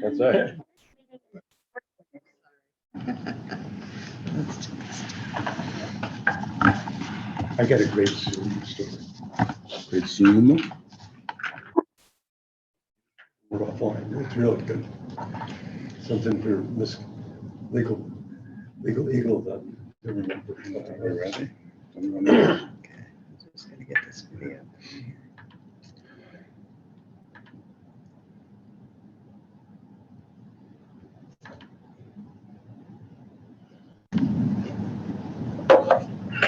That's right. I got a great Zoom story. Great Zoom. We're offline. It's really good. Something for this legal eagle that they remember. We're ready. Okay, just gonna get this video.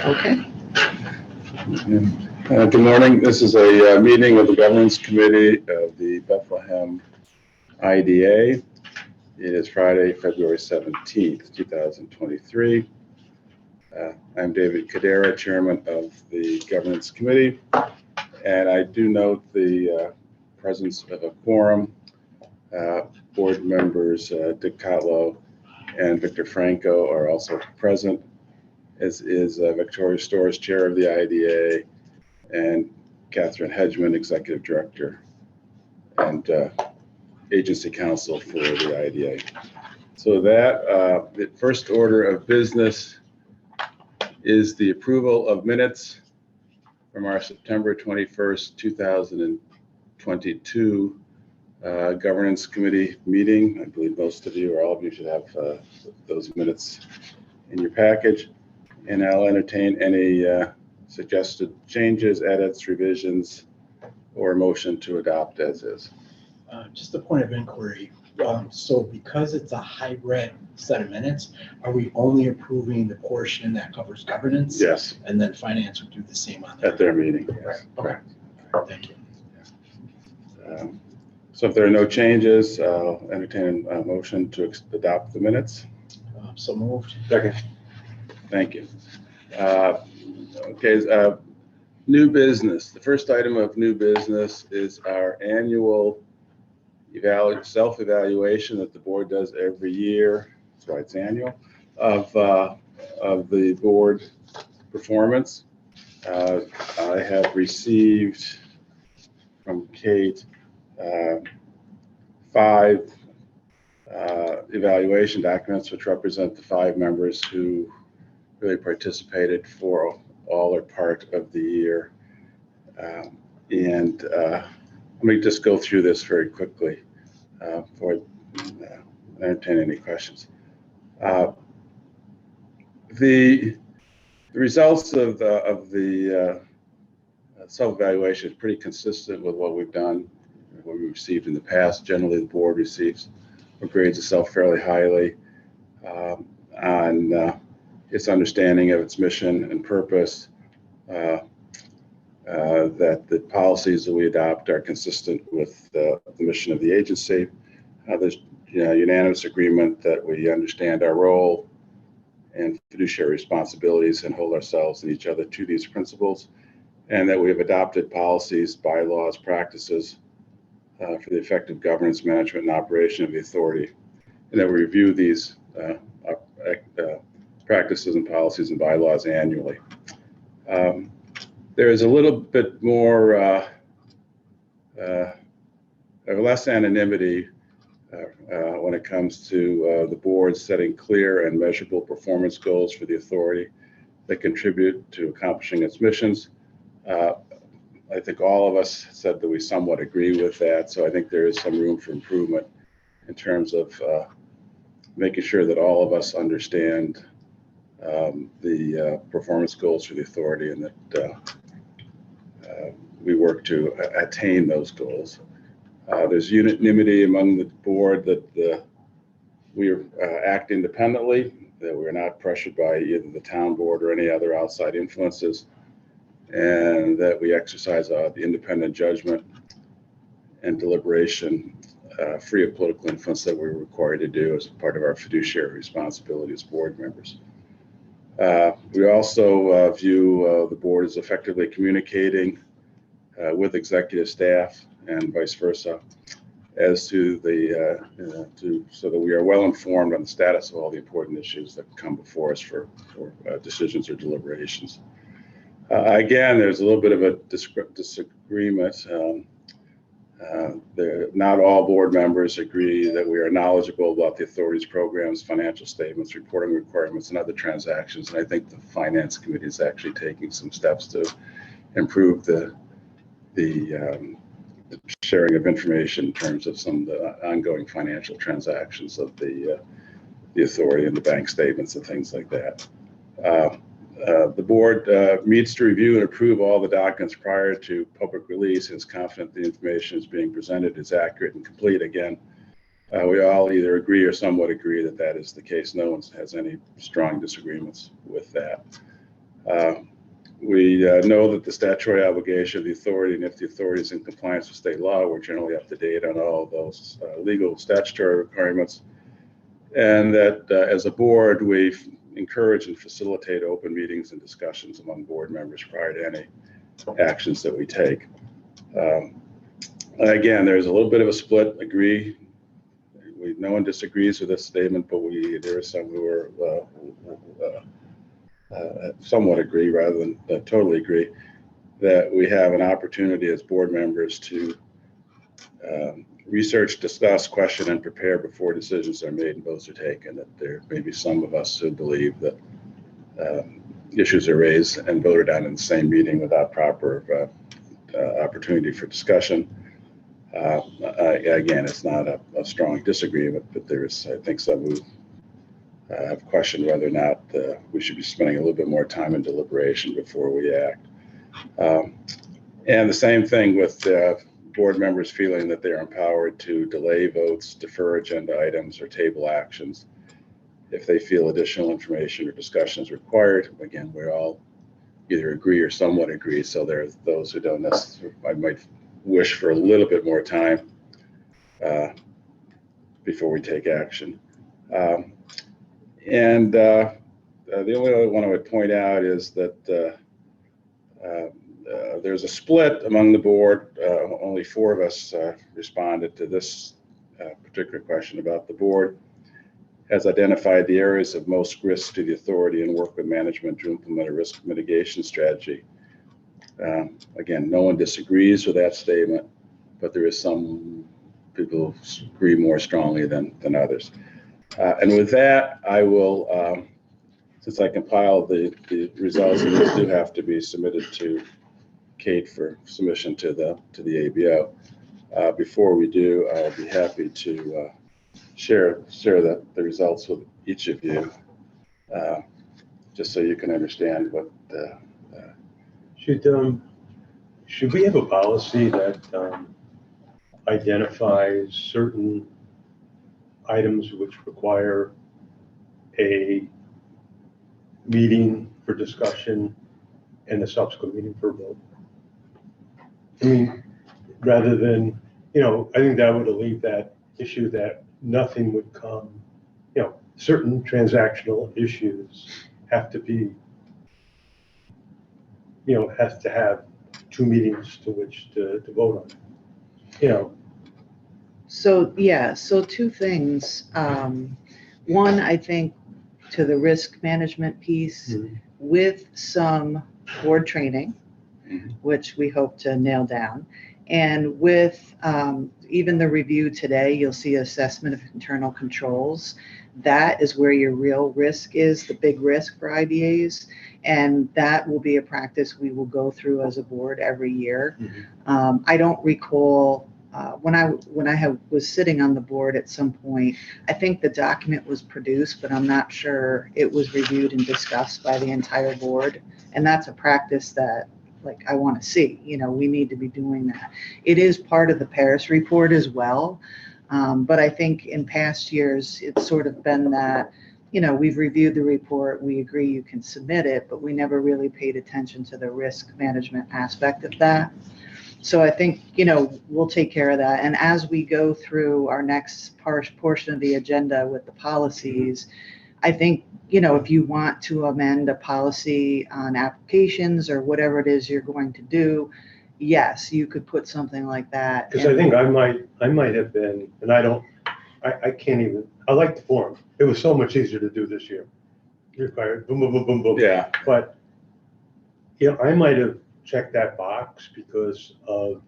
Okay. Good morning. This is a meeting of the Governance Committee of the Bethlehem IDA. It is Friday, February 17th, 2023. I'm David Cadera, Chairman of the Governance Committee, and I do note the presence of a quorum. Board members Dick Cotlow and Victor Franco are also present, as is Victoria Storrs, Chair of the IDA, and Catherine Hedgeman, Executive Director and Agency Counsel for the IDA. So that the first order of business is the approval of minutes from our September 21st, 2022 Governance Committee meeting. I believe most of you or all of you should have those minutes in your package. And I'll entertain any suggested changes, edits, revisions, or motion to adopt as is. Just a point of inquiry. So because it's a hybrid set of minutes, are we only approving the portion that covers governance? Yes, And then finance would do the same on at that? their meeting. Right, okay, thank you. So if there are no changes, I'll entertain a motion to adopt the minutes. So moved. Second. Thank you. Okay, new business. The first item of new business is our annual self-evaluation that the board does every year. That's why it's annual, of the board performance. I have received from Kate 5 evaluation documents, which represent the 5 members who really participated for all or part of the year. Let me just go through this very quickly before I entertain any questions. The results of the self-evaluation is pretty consistent with what we've done, what we received in the past. Generally, the board receives or grades itself fairly highly on its understanding of its mission and purpose, that the policies that we adopt are consistent with the mission of the agency. There's unanimous agreement that we understand our role and fiduciary responsibilities and hold ourselves and each other to these principles, and that we have adopted policies, bylaws, practices for the effective governance, management, and operation of the authority, and that we review these practices and policies and bylaws annually. There is a little bit more less anonymity when it comes to the board setting clear and measurable performance goals for the authority that contribute to accomplishing its missions. I think all of us said that we somewhat agree with that, so I think there is some room for improvement in terms of making sure that all of us understand the performance goals for the authority, and that we work to attain those goals. There's unanimity among the board that we act independently, that we're not pressured by either the town board or any other outside influences, and that we exercise the independent judgment and deliberation free of political influence that we're required to do as part of our fiduciary responsibility as board members. We also view the board as effectively communicating with executive staff and vice versa, as to so that we are well informed on the status of all the important issues that come before us for decisions or deliberations. Again, there's a little bit of a disagreement Not all board members agree that we are knowledgeable about the authority's programs, financial statements, reporting requirements, and other transactions. And I think the finance committee is actually taking some steps to improve the sharing of information in terms of some of the ongoing financial transactions of the authority and the bank statements and things like that. The board meets to review and approve all the documents prior to public release and is confident the information is being presented is accurate and complete. Again, we all either agree or somewhat agree that that is the case. No one has any strong disagreements with that. We know that the statutory obligation of the authority, and if the authority is in compliance with state law, we're generally up to date on all of those legal statutory requirements. And that as a board, we encourage and facilitate open meetings and discussions among board members prior to any actions that we take. Again, there's a little bit of a split. Agree. No one disagrees with this statement, but there are some who are somewhat agree rather than totally agree that we have an opportunity as board members to research, discuss, question, and prepare before decisions are made and votes are taken. That there may be some of us who believe that issues are raised and voted on in the same meeting without proper opportunity for discussion. Again, it's not a strong disagreement, but there's, I think, some who have questioned whether or not we should be spending a little bit more time in deliberation before we act. And the same thing with board members feeling that they're empowered to delay votes, defer agenda items, or table actions if they feel additional information or discussion is required. Again, we all either agree or somewhat agree. So there's those who don't necessarily, I might wish for a little bit more time before we take action. And the only other one I would point out is that there's a split among the board. Only 4 of us responded to this particular question about the board has identified the areas of most risk to the authority and work with management to implement a risk mitigation strategy. Again, no one disagrees with that statement, but there is some people who agree more strongly than others. And with that, I will, since I compiled the results, and these do have to be submitted to Kate for submission to the ABO. Before we do, I'll be happy to share the results with each of you, just so you can understand what. Should we have a policy that identifies certain items which require a meeting for discussion and a subsequent meeting for vote? I mean, rather than, I think that would alleviate that issue that nothing would come, certain transactional issues have to be, has to have 2 meetings to which to vote on, So, yeah, so 2 things. One, I think to the risk management piece with some board training, which we hope to nail down. And with even the review today, you'll see assessment of internal controls. That is where your real risk is, the big risk for IBAs. And that will be a practice we will go through as a board every year. I don't recall when I was sitting on the board at some point, I think the document was produced, but I'm not sure it was reviewed and discussed by the entire board. And that's a practice that I want to see. We need to be doing that. It is part of the Paris report as well. But I think in past years, it's sort of been that, we've reviewed the report, we agree you can submit it, but we never really paid attention to the risk management aspect of that. So I think, we'll take care of that. And as we go through our next portion of the agenda with the policies, I think, if you want to amend a policy on applications or whatever it is you're going to do, yes, you could put something like that. Because I think I might have been, and I can't even, I like the form. It was so much easier to do this year. Required, boom, boom, boom, boom, boom. Yeah. But, I might have checked that box because of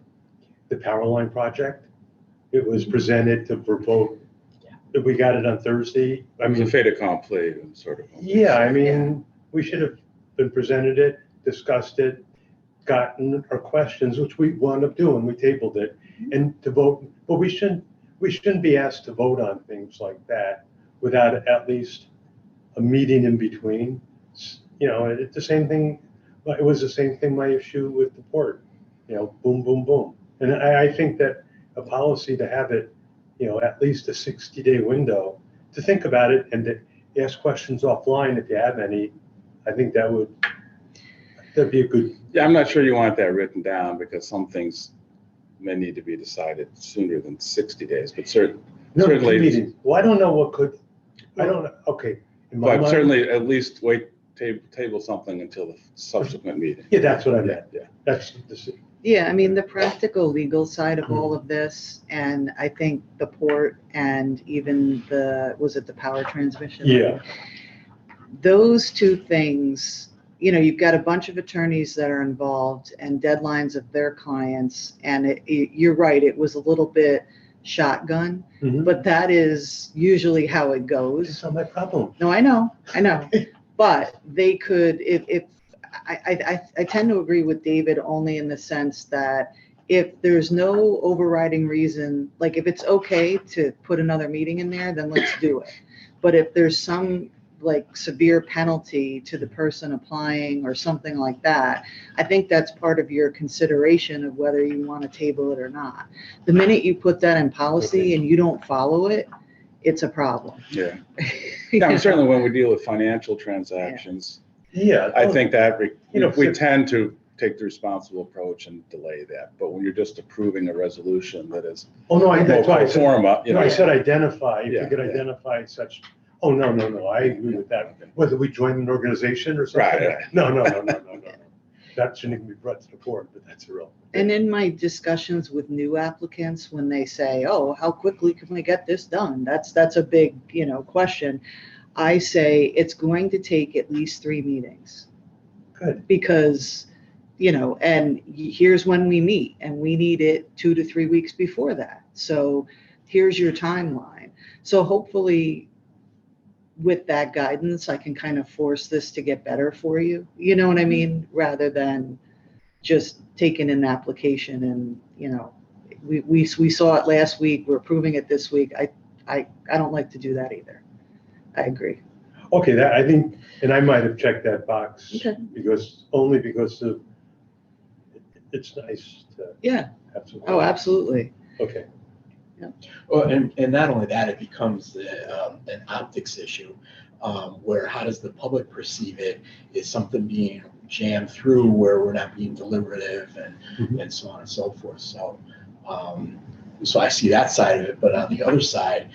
the power line project. It was presented for vote. We got it on Thursday. I It was a mean, fait accompli, sort of. yeah, I mean, we should have been presented it, discussed it, gotten our questions, which we wound up doing. We tabled it and to vote, but we shouldn't be asked to vote on things like that without at least a meeting in between. You know, it's the same thing. It was the same thing, my issue with the port, you know, boom, boom, boom. And I think that a policy to have it, you know, at least a 60-day window to think about it and to ask questions offline if you have any, I think that'd be a good. Yeah, I'm not sure you want that written down because some things may need to be decided sooner than 60 days, but No, certainly, meetings. Well, I don't know what could, I don't know, okay. In my but mind- certainly at least table something until the subsequent meeting. Yeah, that's what I meant. Yeah. That's the, Yeah, I mean, the practical legal side of all of this, and I think the port and even was it the power transmission? yeah, Those two things, you know, you've got a bunch of attorneys that are involved and deadlines of their clients, and you're right, it was a little bit shotgun, Mhm. but that is usually how it goes. it's not my problem. No, I know, but they could, if I tend to agree with David only in the sense that if there's no overriding reason, like if it's okay to put another meeting in there, then let's do it. But if there's some like severe penalty to the person applying or something like that, I think that's part of your consideration of whether you want to table it or not. The minute you put that in policy and you don't follow it, it's a problem. Yeah. Yeah, and certainly when we deal with financial transactions, Yeah. I think that You know, we tend to take the responsible approach and delay that. But when you're just approving a resolution that is Oh, no, more that's why I pro said, forma, you no, know. I said identify, if you Yeah, could yeah. identify such, oh, no, I agree with that. Okay. Whether we join an organization or something. Right. No. That shouldn't even be brought to the board, but that's irrelevant. And in my discussions with new applicants, when they say, oh, how quickly can we get this done? That's a big, you know, question. I say it's going to take at least 3 meetings. Good. Because, you know, and here's when we meet, and we need it 2 to 3 weeks before that. So here's your timeline. So hopefully with that guidance, I can kind of force this to get better for you. You know what I mean? Rather than just taking an application and, you know, we saw it last week, we're approving it this week. I don't like to do that either. I agree. Okay, that, I think, and I might have checked that box. Okay. Because of, it's nice to Yeah. have some. Oh, absolutely. Okay. Well, and not only that, it becomes an optics issue, where how does the public perceive it? Is something being jammed through where we're not being deliberative and so on and so forth. So, so I see that side of it, but on the other side,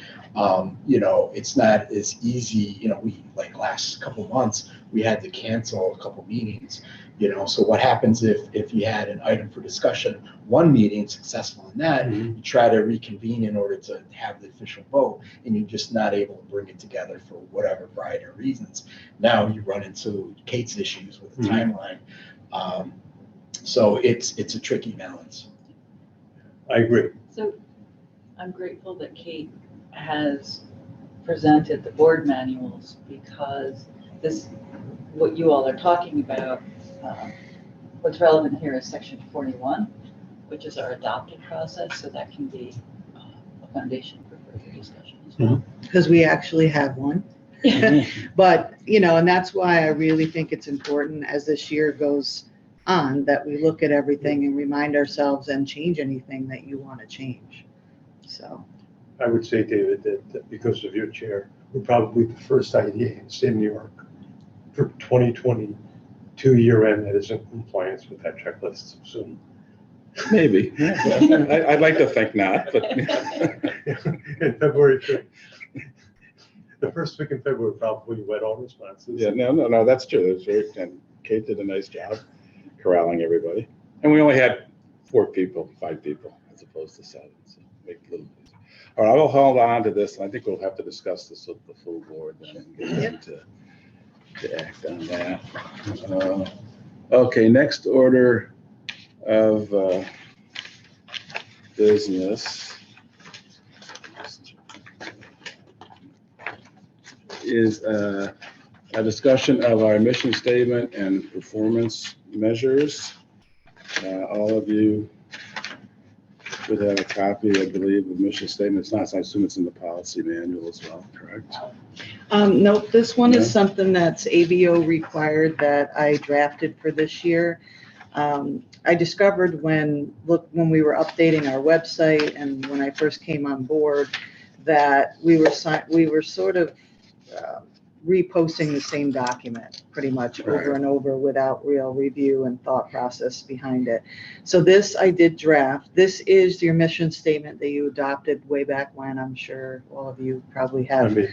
you know, it's not as easy. You know, we like last couple of months we had to cancel a couple meetings. You know, so what happens if you had an item for discussion, one meeting successful in that, you try to reconvene in order to have the official vote, and you're just not able to bring it together for whatever variety of reasons. Now you run into Kate's issues with the timeline. So it's a tricky balance. I agree. So I'm grateful that Kate has presented the board manuals, because what you all are talking about, what's relevant here is section 41, which is our adopted process, so that can be a foundation for further discussion as well. Because we actually have one. But, you know, and that's why I really think it's important as this year goes on that we look at everything and remind ourselves and change anything that you want to change. So, I would say, David, that because of your chair, we're probably the first IDA in the state of New York for 2022 year end that is in compliance with that checklist soon. Maybe. I'd like to think not, but. In February, the first week in February, probably wet all responses. Yeah, no, that's true. That's very, and Kate did a nice job corralling everybody. And we only had 5 people, as opposed to 7, so make it a little easier. All right, I'll hold on to this, and I think we'll have to discuss this with the full board then and get them to act on that. Okay, next order of business is a discussion of our mission statement and performance measures. All of you should have a copy, I believe, of mission statement. It's not, so I assume it's in the policy manual as well, correct? Nope, this one is No? something that's ABO required that I drafted for this year. I discovered when we were updating our website and when I first came on board that we were sort of reposting the same document pretty much over Right. and over without real review and thought process behind it. So this I did draft. This is your mission statement that you adopted way back when. I'm sure all of you probably I have. mean,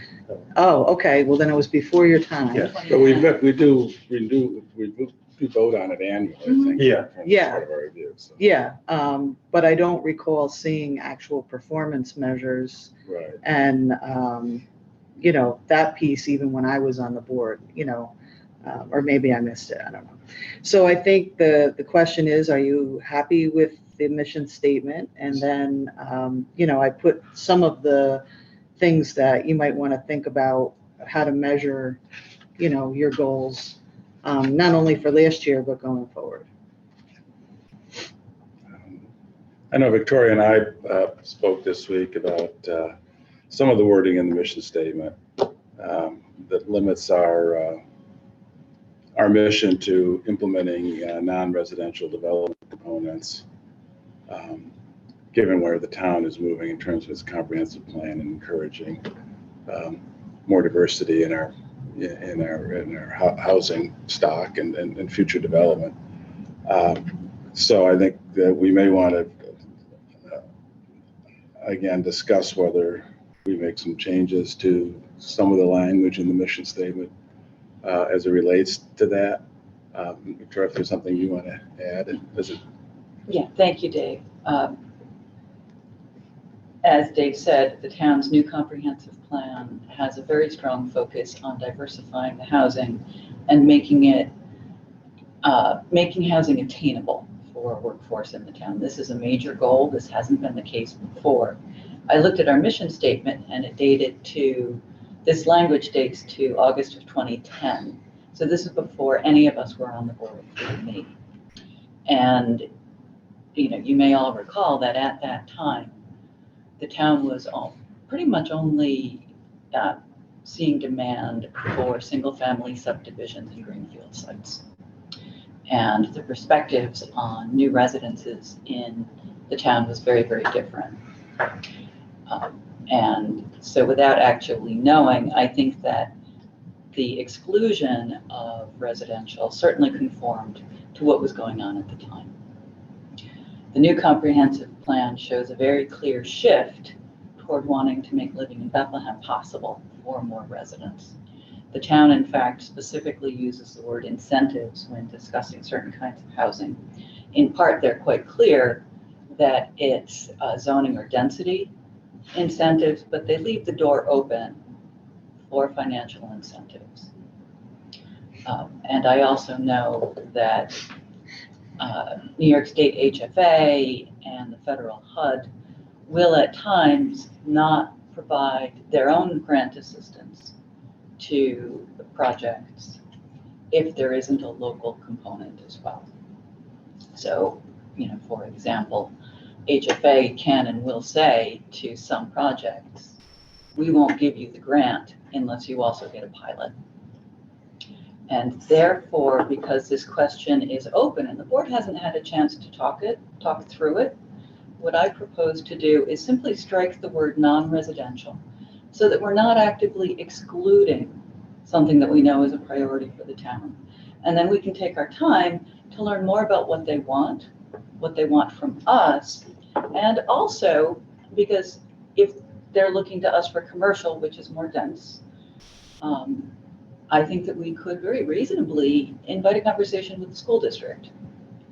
Oh, okay. Well, then it was before your time. Yeah. But we do vote on it annually, I think. Yeah. as Yeah. Part of our review, so. Yeah, but I don't recall seeing actual performance measures Right. and, that piece even when I was on the board, or maybe I missed it, I don't know. So I think the question is, are you happy with the mission statement? And then, I put some of the things that you might want to think about how to measure, your goals, not only for last year, but going forward. I know Victoria and I spoke this week about some of the wording in the mission statement that limits our mission to implementing non-residential development components, given where the town is moving in terms of its comprehensive plan and encouraging more diversity in our housing stock and future development. So I think that we may want to again discuss whether we make some changes to some of the language in the mission statement as it relates to that. Victoria, if there's something you want to add, Yeah, thank you, Dave. As Dave said, the town's new comprehensive plan has a very strong focus on diversifying the housing and making housing attainable for a workforce in the town. This is a major goal. This hasn't been the case before. I looked at our mission statement and this language dates to August of 2010. So this is before any of us were on the board, including me. And, you may all recall that at that time, the town was pretty much only seeing demand for single-family subdivisions and greenfield sites. And the perspectives on new residences in the town was very, very different. And so without actually knowing, I think that the exclusion of residential certainly conformed to what was going on at the time. The new comprehensive plan shows a very clear shift toward wanting to make living in Bethlehem possible for more residents. The town, in fact, specifically uses the word incentives when discussing certain kinds of housing. In part, they're quite clear that it's zoning or density incentives, but they leave the door open for financial incentives. And I also know that New York State HFA and the federal HUD will at times not provide their own grant assistance to the projects if there isn't a local component as well. So, for example, HFA can and will say to some projects, we won't give you the grant unless you also get a pilot. And therefore, because this question is open and the board hasn't had a chance to talk through it, what I propose to do is simply strike the word non-residential so that we're not actively excluding something that we know is a priority for the town. And then we can take our time to learn more about what they want from us. And also, because if they're looking to us for commercial, which is more dense, I think that we could very reasonably invite a conversation with the school district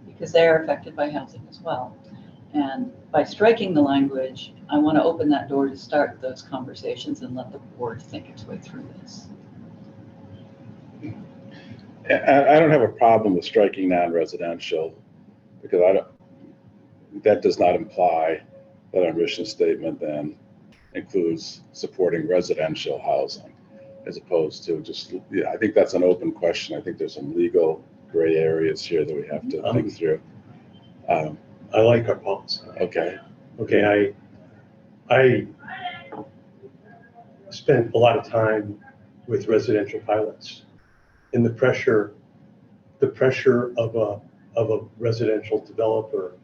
because they are affected by housing as well. And by striking the language, I want to open that door to start those conversations and let the board think its way through this. I don't have a problem with striking non-residential because that does not imply that our mission statement then includes supporting residential housing as opposed to just, yeah, I think that's an open question. I think there's some legal gray areas here that we have to think through. I like our policy. Okay. Okay, I spent a lot of time with residential pilots, and the pressure of a residential developer.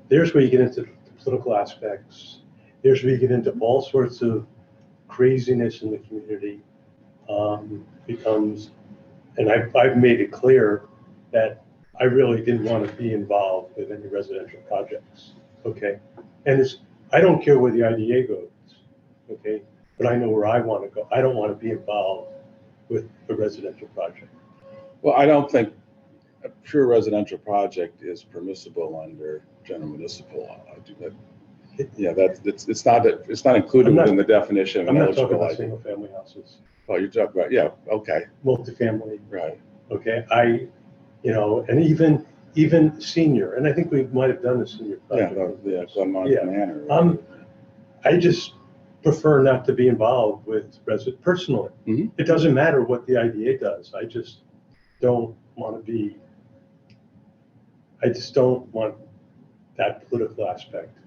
There's where you get into the political aspects. There's where you get into all sorts of craziness in the community. Becomes, and I've made it clear that I really didn't want to be involved with any residential projects. Okay, and I don't care where the IDA goes. Okay, but I know where I want to go. I don't want to be involved with a residential project. Well, I don't think a pure residential project is permissible under general municipal law. Yeah, it's not included I'm not- within the definition of I'm an not talking eligible about ID. single family houses, Oh, you're talking about, yeah, okay, multifamily. right. Okay, and even senior, and I think we might have done the senior Yeah, project. Glenmont Yeah. Manor. I just prefer not to be involved with personally. Mhm. It doesn't matter what the IDA does. I just don't want that political aspect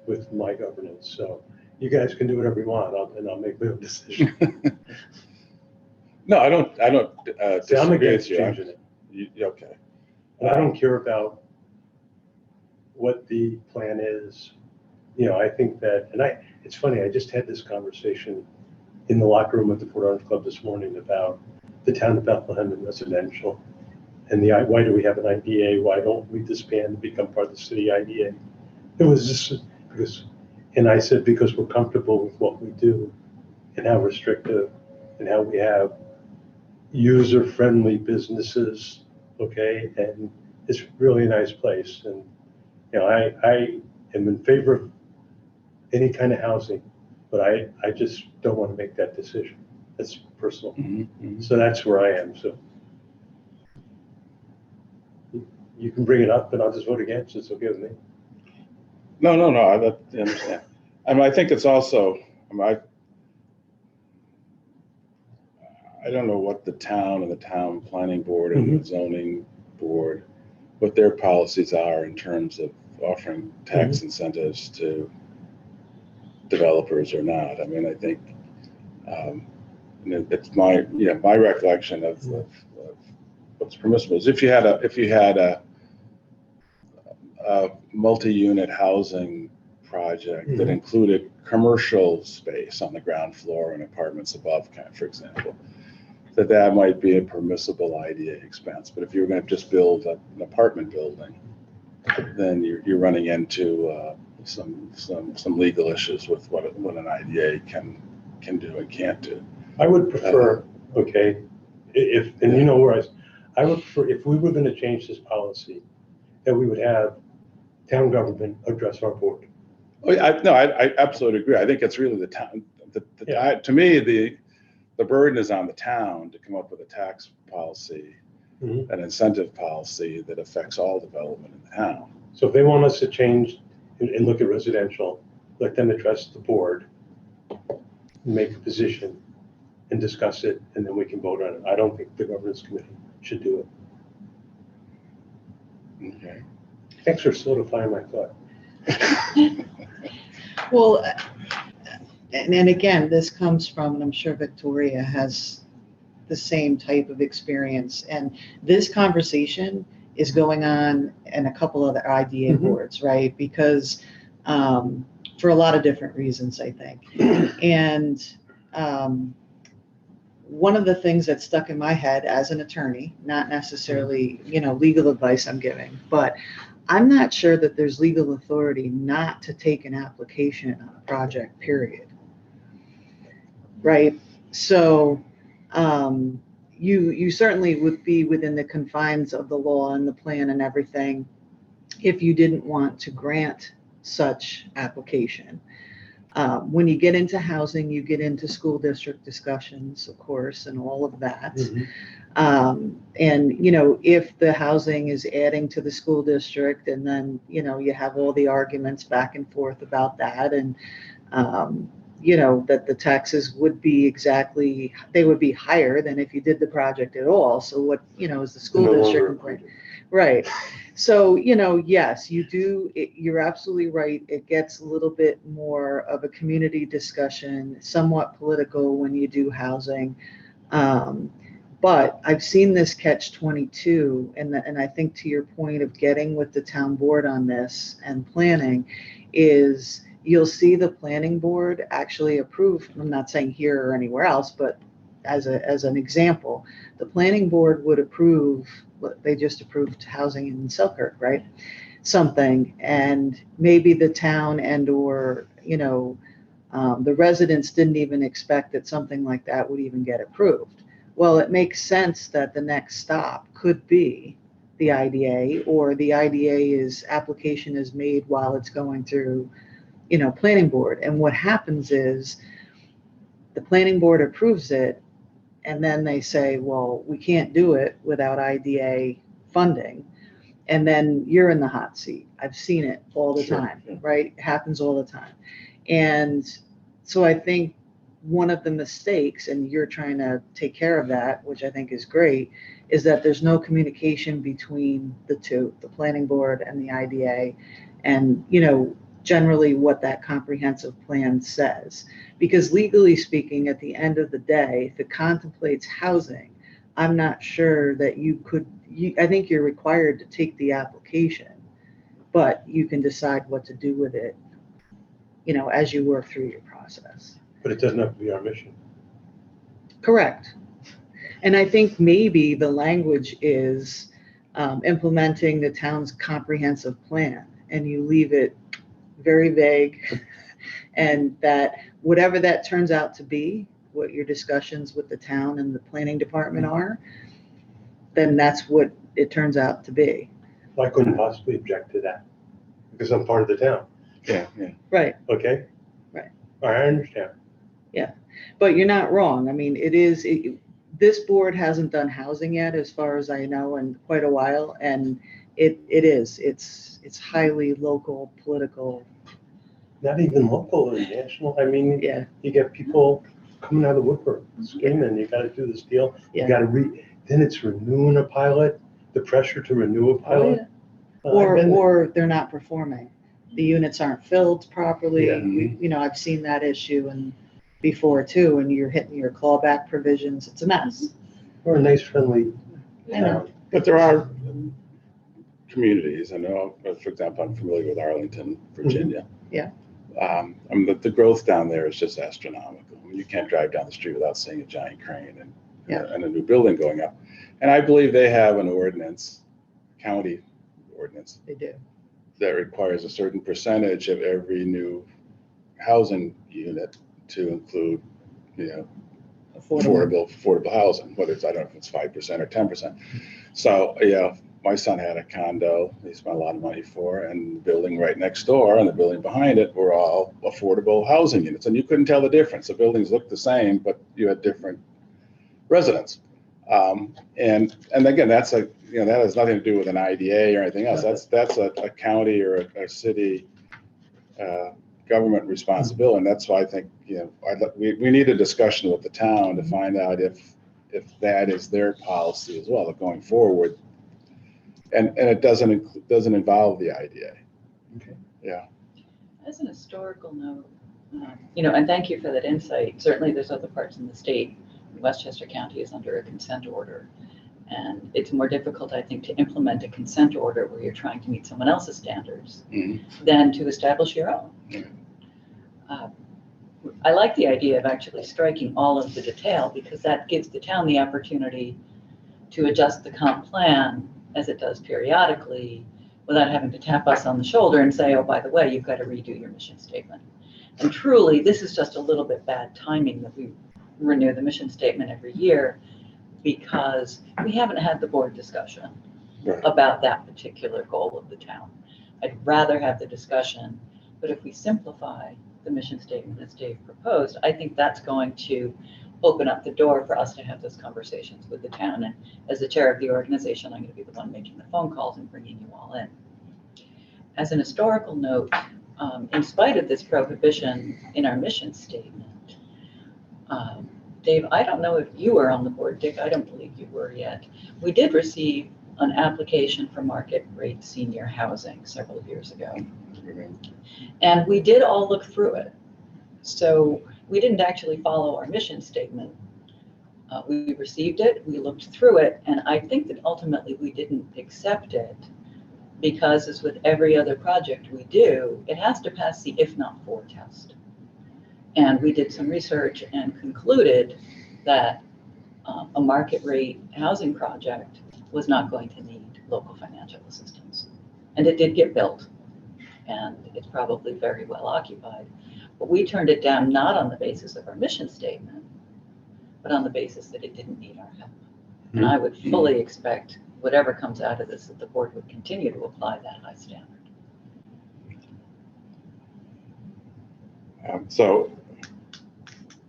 with my governance. So you guys can do whatever you want, and I'll make my own decision. No, I don't See, I'm disagree against with you. changing it. Okay. And I don't care about what the plan is. I think that, it's funny, I just had this conversation in the locker room at the Port Orange Club this morning about the town of Bethlehem and residential. And why do we have an IDA? Why don't we disband and become part of the city IDA? It was just and I said, because we're comfortable with what we do and how restrictive and how we have user-friendly businesses, okay? And it's really a nice place. And, I am in favor of any kind of housing, but I just don't want to make that decision. That's personal. Mhm, mhm. So that's where I am. So you can bring it up and I'll just vote against. It's okay with me. No, I understand. I think it's also, I don't know what the town and the town planning board and the zoning board, what their policies are in terms of offering tax incentives to developers or not. I think it's my recollection of what's permissible is if you had a multi-unit housing project that included commercial space on the ground floor and apartments above, for example, that might be a permissible IDA expense. But if you're going to just build an apartment building, then you're running into some legal issues with what an IDA can do and can't do. I would prefer, okay, I would prefer if we were going to change this policy, that we would have town government address our board. Oh, I absolutely agree. I think it's really the town. To me, the burden is on the town to come up with a tax policy, an incentive policy that affects all development in the town. So if they want us to change and look at residential, let them address the board, make a position and discuss it, and then we can vote on it. I don't think the governance committee should do it. Okay. Thanks for solidifying my thought. Well, and again, this comes from, and I'm sure Victoria has the same type of experience. And this conversation is going on in a couple other IDA boards, right? Because for a lot of different reasons, I think. And one of the things that stuck in my head as an attorney, not necessarily, legal advice I'm giving, but I'm not sure that there's legal authority not to take an application on a project, period. Right? So you certainly would be within the confines of the law and the plan and everything if you didn't want to grant such application. When you get into housing, you get into school district discussions, of course, and all of that. And, if the housing is adding to the school district, and then, you have all the arguments back and forth about that, and, that the taxes would be they would be higher than if you did the project at all. So what, is the school No district longer complaint? Right. So, yes, you're absolutely right. It gets a little bit more of a community discussion, somewhat political when you do housing. But I've seen this catch-22, and I think to your point of getting with the town board on this and planning is you'll see the planning board actually approve, I'm not saying here or anywhere else, but as an example, the planning board would approve, they just approved housing in Selkirk, right? Something, and maybe the town or, the residents didn't even expect that something like that would even get approved. Well, it makes sense that the next stop could be the IDA, or the application is made while it's going through, planning board. And what happens is the planning board approves it, and then they say, well, we can't do it without IDA funding. And then you're in the hot seat. I've seen it all the time, right? It happens all the time. And so I think one of the mistakes, and you're trying to take care of that, which I think is great, is that there's no communication between the two, the planning board and the IDA, and, generally what that comprehensive plan says. Because legally speaking, at the end of the day, if it contemplates housing, I'm not sure that I think you're required to take the application, but you can decide what to do with it, as you work through your process. But it doesn't have to be our mission. Correct. And I think maybe the language is implementing the town's comprehensive plan, and you leave it very vague, and that whatever that turns out to be, what your discussions with the town and the planning department are, then that's what it turns out to be. I couldn't possibly object to that because I'm part of the town. Yeah. Right. Okay? Right. I understand. But you're not wrong. I mean, this board hasn't done housing yet, as far as I know, in quite a while, and it's highly local, political. Not even local or national. I mean, Yeah. you get people coming out of the woodwork screaming, you gotta do this deal. You Yeah. gotta then it's renewing a pilot, the pressure to renew a pilot. Or they're not performing. The units aren't filled properly. Yeah. I've seen that issue and before too, and you're hitting your clawback provisions. It's a mess. Or a nice friendly I know. town. But there are communities, I know, for example, I'm familiar with Arlington, Virginia. Yeah. The growth down there is just astronomical. I mean, you can't drive down the street without seeing a giant crane and a new building going up. And I believe they have an ordinance, county ordinance, They do. that requires a certain percentage of every new housing unit to include, affordable housing, whether it's, I don't know if it's 5% or 10%. So, my son had a condo he spent a lot of money for, and the building right next door and the building behind it were all affordable housing units. And you couldn't tell the difference. The buildings looked the same, but you had different residents. And again, that has nothing to do with an IDA or anything else. That's a county or a city government responsibility. And that's why I think, we need a discussion with the town to find out if that is their policy as well, going forward. And it doesn't involve the IDA. Okay. Yeah. As an historical note, and thank you for that insight. Certainly there's other parts in the state. Westchester County is under a consent order. And it's more difficult, I think, to implement a consent order where you're trying to meet someone else's standards than to establish your own. I like the idea of actually striking all of the detail, because that gives the town the opportunity to adjust the comp plan as it does periodically without having to tap us on the shoulder and say, oh, by the way, you've got to redo your mission statement. And truly, this is just a little bit bad timing that we renew the mission statement every year, because we haven't had the board discussion about that particular goal of the town. I'd rather have the discussion, but if we simplify the mission statement as Dave proposed, I think that's going to open up the door for us to have those conversations with the town. And as the chair of the organization, I'm going to be the one making the phone calls and bringing you all in. As an historical note, in spite of this prohibition in our mission statement, Dave, I don't know if you were on the board, Dick, I don't believe you were yet. We did receive an application for market rate senior housing several years ago. And we did all look through it. So we didn't actually follow our mission statement. We received it, we looked through it, and I think that ultimately we didn't accept it because, as with every other project we do, it has to pass the if not for test. And we did some research and concluded that a market rate housing project was not going to need local financial assistance. And it did get built, and it's probably very well occupied. But we turned it down not on the basis of our mission statement, but on the basis that it didn't need our help. And I would fully expect whatever comes out of this, that the board would continue to apply that high standard. So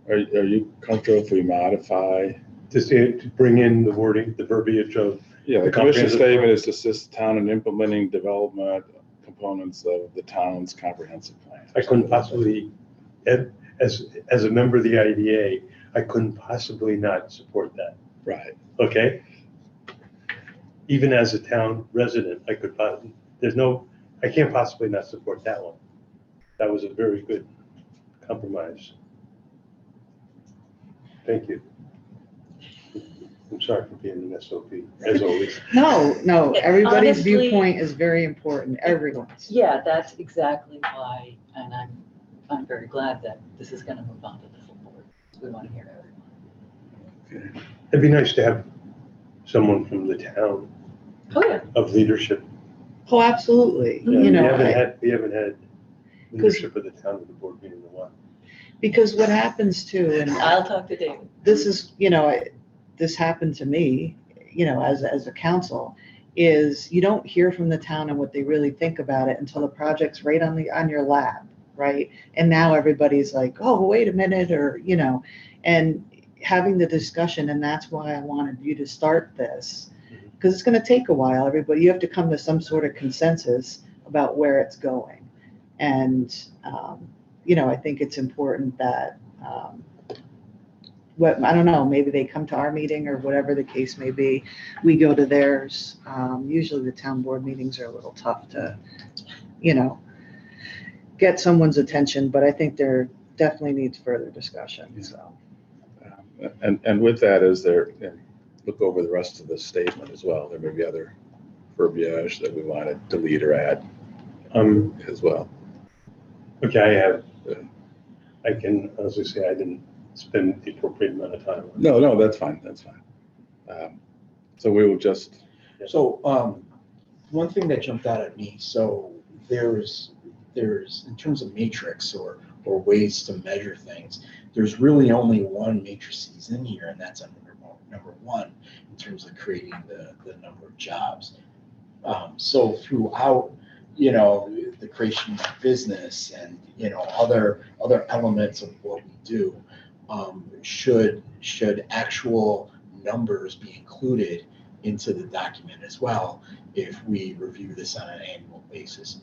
are you comfortable if we modify? To bring in the wording, the verbiage of, Yeah, The the commission comprehensive statement plan. is to assist the town in implementing development components of the town's comprehensive plan. I couldn't possibly, as a member of the IDA, I couldn't possibly not support that, Right. okay? Even as a town resident, I can't possibly not support that one. That was a very good compromise. Thank you. I'm sorry for being an SOP, as always. No, everybody's Honestly- viewpoint is very important, everyone's. Yeah, that's exactly why, and I'm very glad that this is going to move on to the full board. We want to hear everyone. It'd be nice to have someone from the town Oh, yeah. of leadership. Oh, absolutely, Yeah, you know, we haven't had leadership of the town at the board meeting in a while. because what happens too, and I'll talk to David. this is, this happened to me, as a council, is you don't hear from the town and what they really think about it until the project's right on your lap, right? And now everybody's like, oh, wait a minute, or, and having the discussion, and that's why I wanted you to start this, because it's gonna take a while, you have to come to some sort of consensus about where it's going. And, I think it's important that, I don't know, maybe they come to our meeting or whatever the case may be. We go to theirs. Usually the town board meetings are a little tough to, get someone's attention, but I think there definitely needs further discussion, so. And with that, look over the rest of the statement as well. There may be other verbiage that we want to delete or add as well. Okay, I can honestly say I didn't spend the appropriate amount of time. No, that's fine. So we will just, So one thing that jumped out at me, so there's in terms of matrix or ways to measure things, there's really only one matrices in here, and that's under number one in terms of creating the number of jobs. So throughout, the creation of business and other elements of what we do, should actual numbers be included into the document as well if we review this on an annual basis?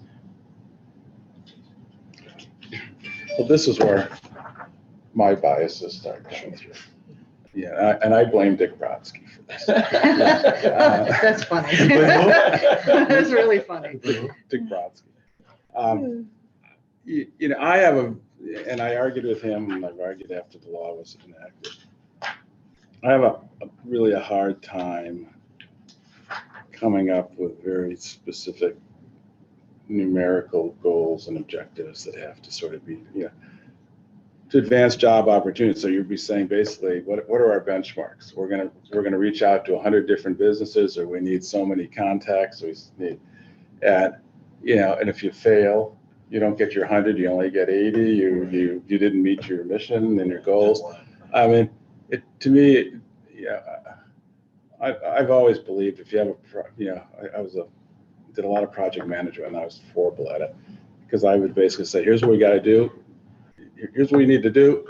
well, this is where my biases start coming through. Yeah, and I blame Dick Brodsky for this. That's funny. That's really funny. Dick Brodsky. I have and I argued with him, and I've argued after the law was enacted. I have really a hard time coming up with very specific numerical goals and objectives that have to sort of be, to advance job opportunities. So you'd be saying basically, what are our benchmarks? We're gonna reach out to 100 different businesses, or we need so many contacts. We need, and if you fail, you don't get your 100, you only get 80. You didn't meet your mission and your goals. I mean, to me, I've always believed if you have did a lot of project management, and I was horrible at it, because I would basically say, here's what we got to do. here's what we need to do.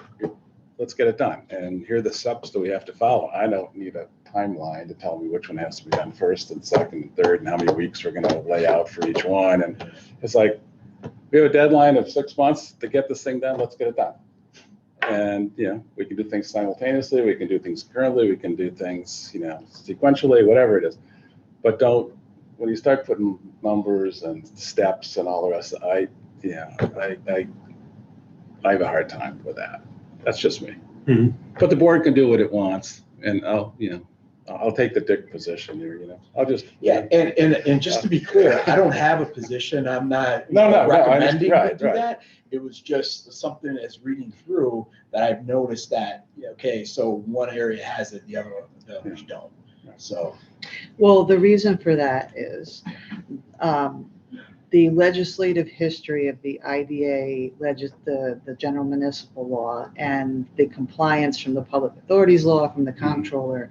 Let's get it done. And here are the steps that we have to follow. I don't need a timeline to tell me which one has to be done first and second and third and how many weeks we're going to lay out for each one. And it's like, we have a deadline of 6 months to get this thing done. Let's get it done. And, we can do things simultaneously. We can do things concurrently. We can do things, sequentially, whatever it is. But when you start putting numbers and steps and all the rest, I have a hard time with that. That's just me. Mhm. But the board can do what it wants, and I'll take the dick position here. I'll just. Yeah, and just to be clear, I don't have a position. I'm not No, recommending right, to do right. that. It was just something as reading through that I've noticed that, okay, so one area has it, the others don't. So. Well, the reason for that is the legislative history of the IDA, the general municipal law, and the compliance from the public authorities law, from the comptroller.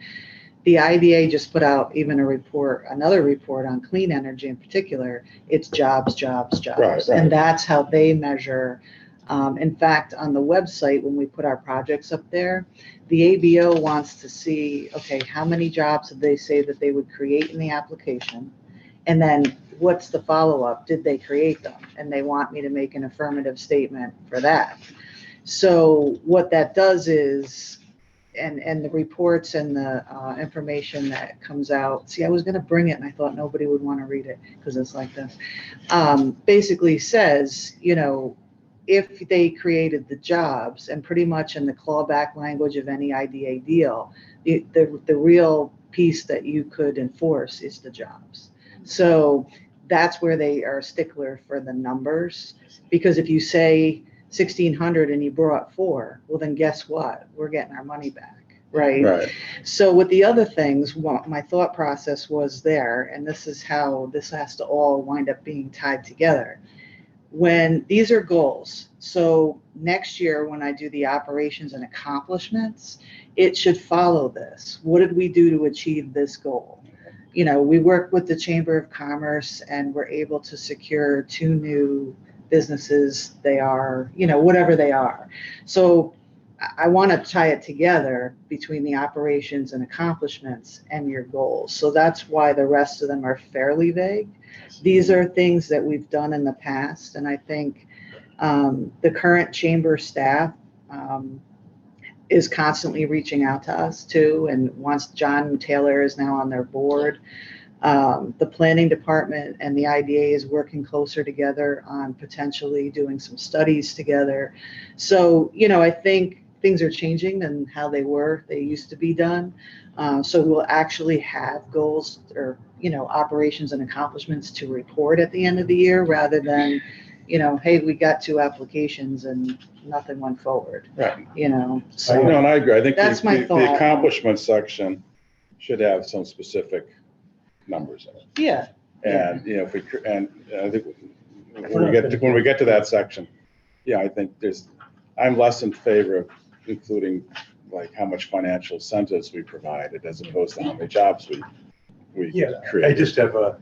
The IDA just put out even another report on clean energy in particular. It's jobs, jobs, jobs. Right. And that's how they measure. In fact, on the website, when we put our projects up there, the ABO wants to see, okay, how many jobs did they say that they would create in the application? And then what's the follow-up? Did they create them? And they want me to make an affirmative statement for that. So what that does is, and the reports and the information that comes out. See, I was going to bring it and I thought nobody would want to read it because it's like this. Basically says, if they created the jobs, and pretty much in the clawback language of any IDA deal, the real piece that you could enforce is the jobs. So that's where they are a stickler for the numbers, because if you say 1,600 and you brought 4, well, then guess what? We're getting our money back, right? Right. So with the other things, my thought process was there, and this is how this has to all wind up being tied together. When these are goals, so next year when I do the operations and accomplishments, it should follow this. What did we do to achieve this goal? We work with the Chamber of Commerce and we're able to secure 2 new businesses. They are, whatever they are. So I want to tie it together between the operations and accomplishments and your goals. So that's why the rest of them are fairly vague. These are things that we've done in the past. And I think the current chamber staff is constantly reaching out to us too. And once John Taylor is now on their board, the planning department and the IDA is working closer together on potentially doing some studies together. So, I think things are changing than how they used to be done. So we'll actually have goals or, operations and accomplishments to report at the end of the year rather than, hey, we got 2 applications and nothing went forward. Right. So And I agree. I think That's my the thought. accomplishment section should have some specific numbers in it. yeah, And, I think when we get to that section, I think I'm less in favor of including like how much financial incentives we provided as opposed to how many jobs we created. I just have the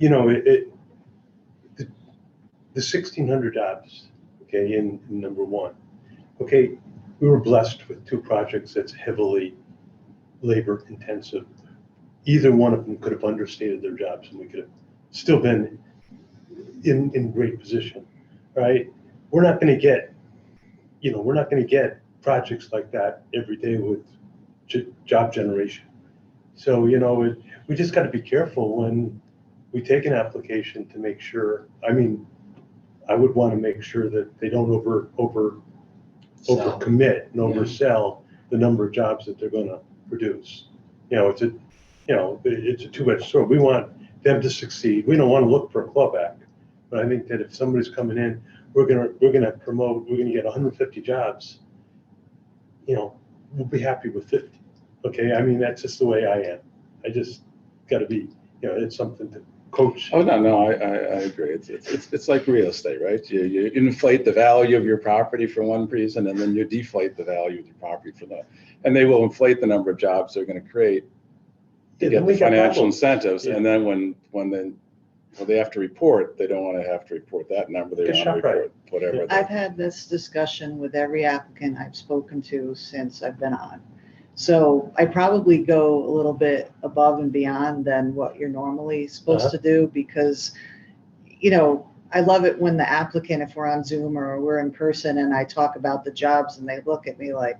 1,600 jobs, okay, in number 1. Okay, we were blessed with 2 projects that's heavily labor intensive. Either one of them could have understated their jobs and we could have still been in great position, right? We're not going to get projects like that every day with job generation. So, we just got to be careful when we take an application to make sure, I would want to make sure that they don't overcommit and oversell the number of jobs that they're going to produce. It's a two-edged sword. We want them to succeed. We don't want to look for a clawback. But I think that if somebody's coming in, we're gonna promote, we're gonna get 150 jobs, we'll be happy with 50. Okay, that's just the way I am. I just gotta be, it's something to coach. Oh, no, I agree. It's like real estate, right? You inflate the value of your property for one reason, and then you deflate the value of your property for that. And they will inflate the number of jobs they're going to create to get the financial incentives. Yeah. And then when well, they have to report, they don't want to have to report that number, they Get want to ShopRite. report whatever. I've had this discussion with every applicant I've spoken to since I've been on. So I probably go a little bit above and beyond than what you're normally supposed to do because, you know, I love it when the applicant, if we're on Zoom or we're in person and I talk about the jobs and they look at me like,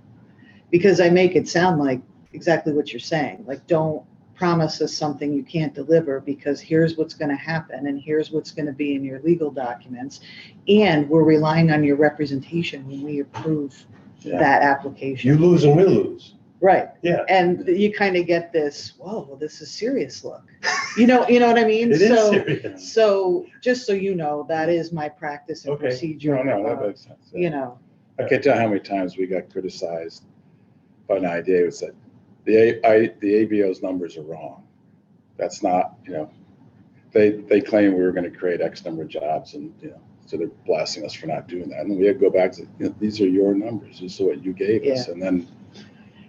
because I make it sound like exactly what you're saying. Like, don't promise us something you can't deliver because here's what's going to happen and here's what's going to be in your legal documents. And we're relying on your representation when we approve Yeah. that application. You lose and we lose. Right. Yeah. And you kind of get this, whoa, this is serious look. You know what I mean? It is serious. So just so you know, that is my practice and Okay. procedure. No, that makes sense. You know, I can't tell how many times we got criticized by an IDA who said, the ABO's numbers are wrong. That's not, you know, they claim we were going to create X number of jobs and, you know, so they're blasting us for not doing that. And then we had to go back and say, you know, these are your numbers. This is what you gave us. And then,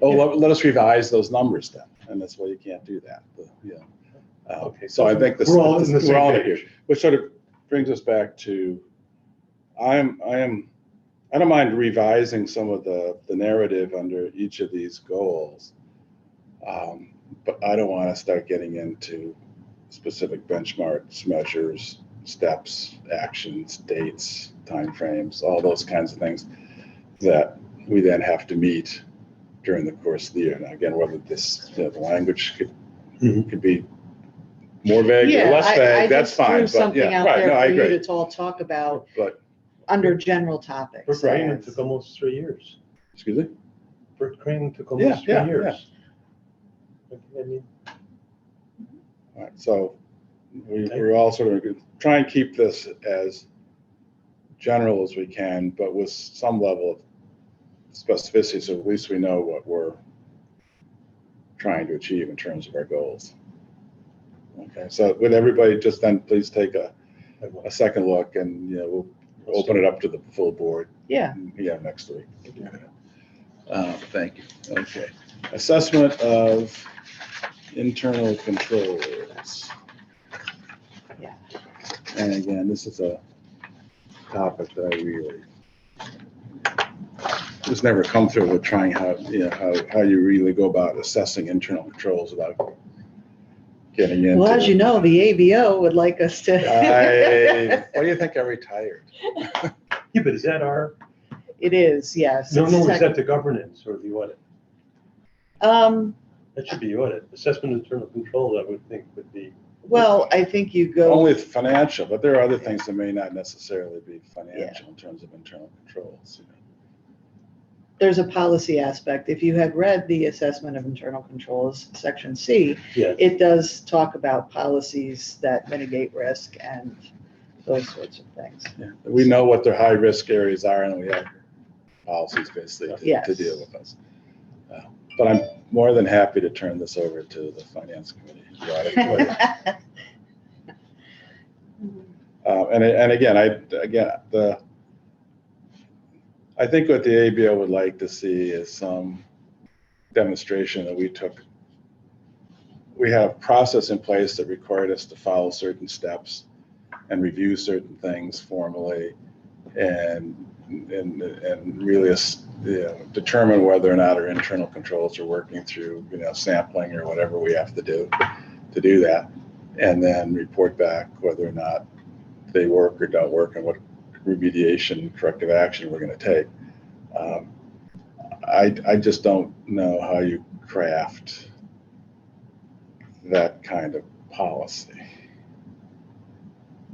let us revise those numbers then. And that's why you can't do that. Okay. So I think We're all in the same page. page. Which sort of brings us back to, I don't mind revising some of the narrative under each of these goals. But I don't want to start getting into specific benchmarks, measures, steps, actions, dates, timeframes, all those kinds of things that we then have to meet during the course of the year. Now, again, whether this, you know, the language could be more vague or less vague, that's fine. I But just threw something yeah, out right, there no, I for you agree. to all talk about But, under general topics. For Crane, it took almost 3 years. excuse me? For Crane, it took almost 3 Yeah, years. I mean, All right, so we're all sort of try and keep this as general as we can, but with some level of specificity, so at least we know what we're trying to achieve in terms of our goals. Okay, so would everybody just then please take a second look and, you know, we'll open it up to the full board. Yeah. Yeah, next week. Thank you. Okay. Assessment of internal controls. Yeah. And again, this is a topic that I really just never come through with trying how you really go about assessing internal controls without getting into. Well, as you know, the ABO would like us to. Why do you think I retired? Yeah, but is that our, It is, yes. no, It's is that the governance or the audit? That should be audit. Assessment of internal control, I would think would be. Well, I think you go. Only financial, but there are other things that may not necessarily be financial in terms of internal controls. You know. There's a policy aspect. If you had read the assessment of internal controls, section C, Yes. it does talk about policies that mitigate risk and those sorts of things. Yeah. We know what their high risk areas are, and we have policies basically Yes. to deal with those. But I'm more than happy to turn this over to the finance committee. the audit committee. And again, I think what the ABO would like to see is some demonstration that we have a process in place that required us to follow certain steps and review certain things formally and really determine whether or not our internal controls are working through, you know, sampling or whatever we have to do that, and then report back whether or not they work or don't work and what remediation corrective action we're going to take. I just don't know how you craft that kind of policy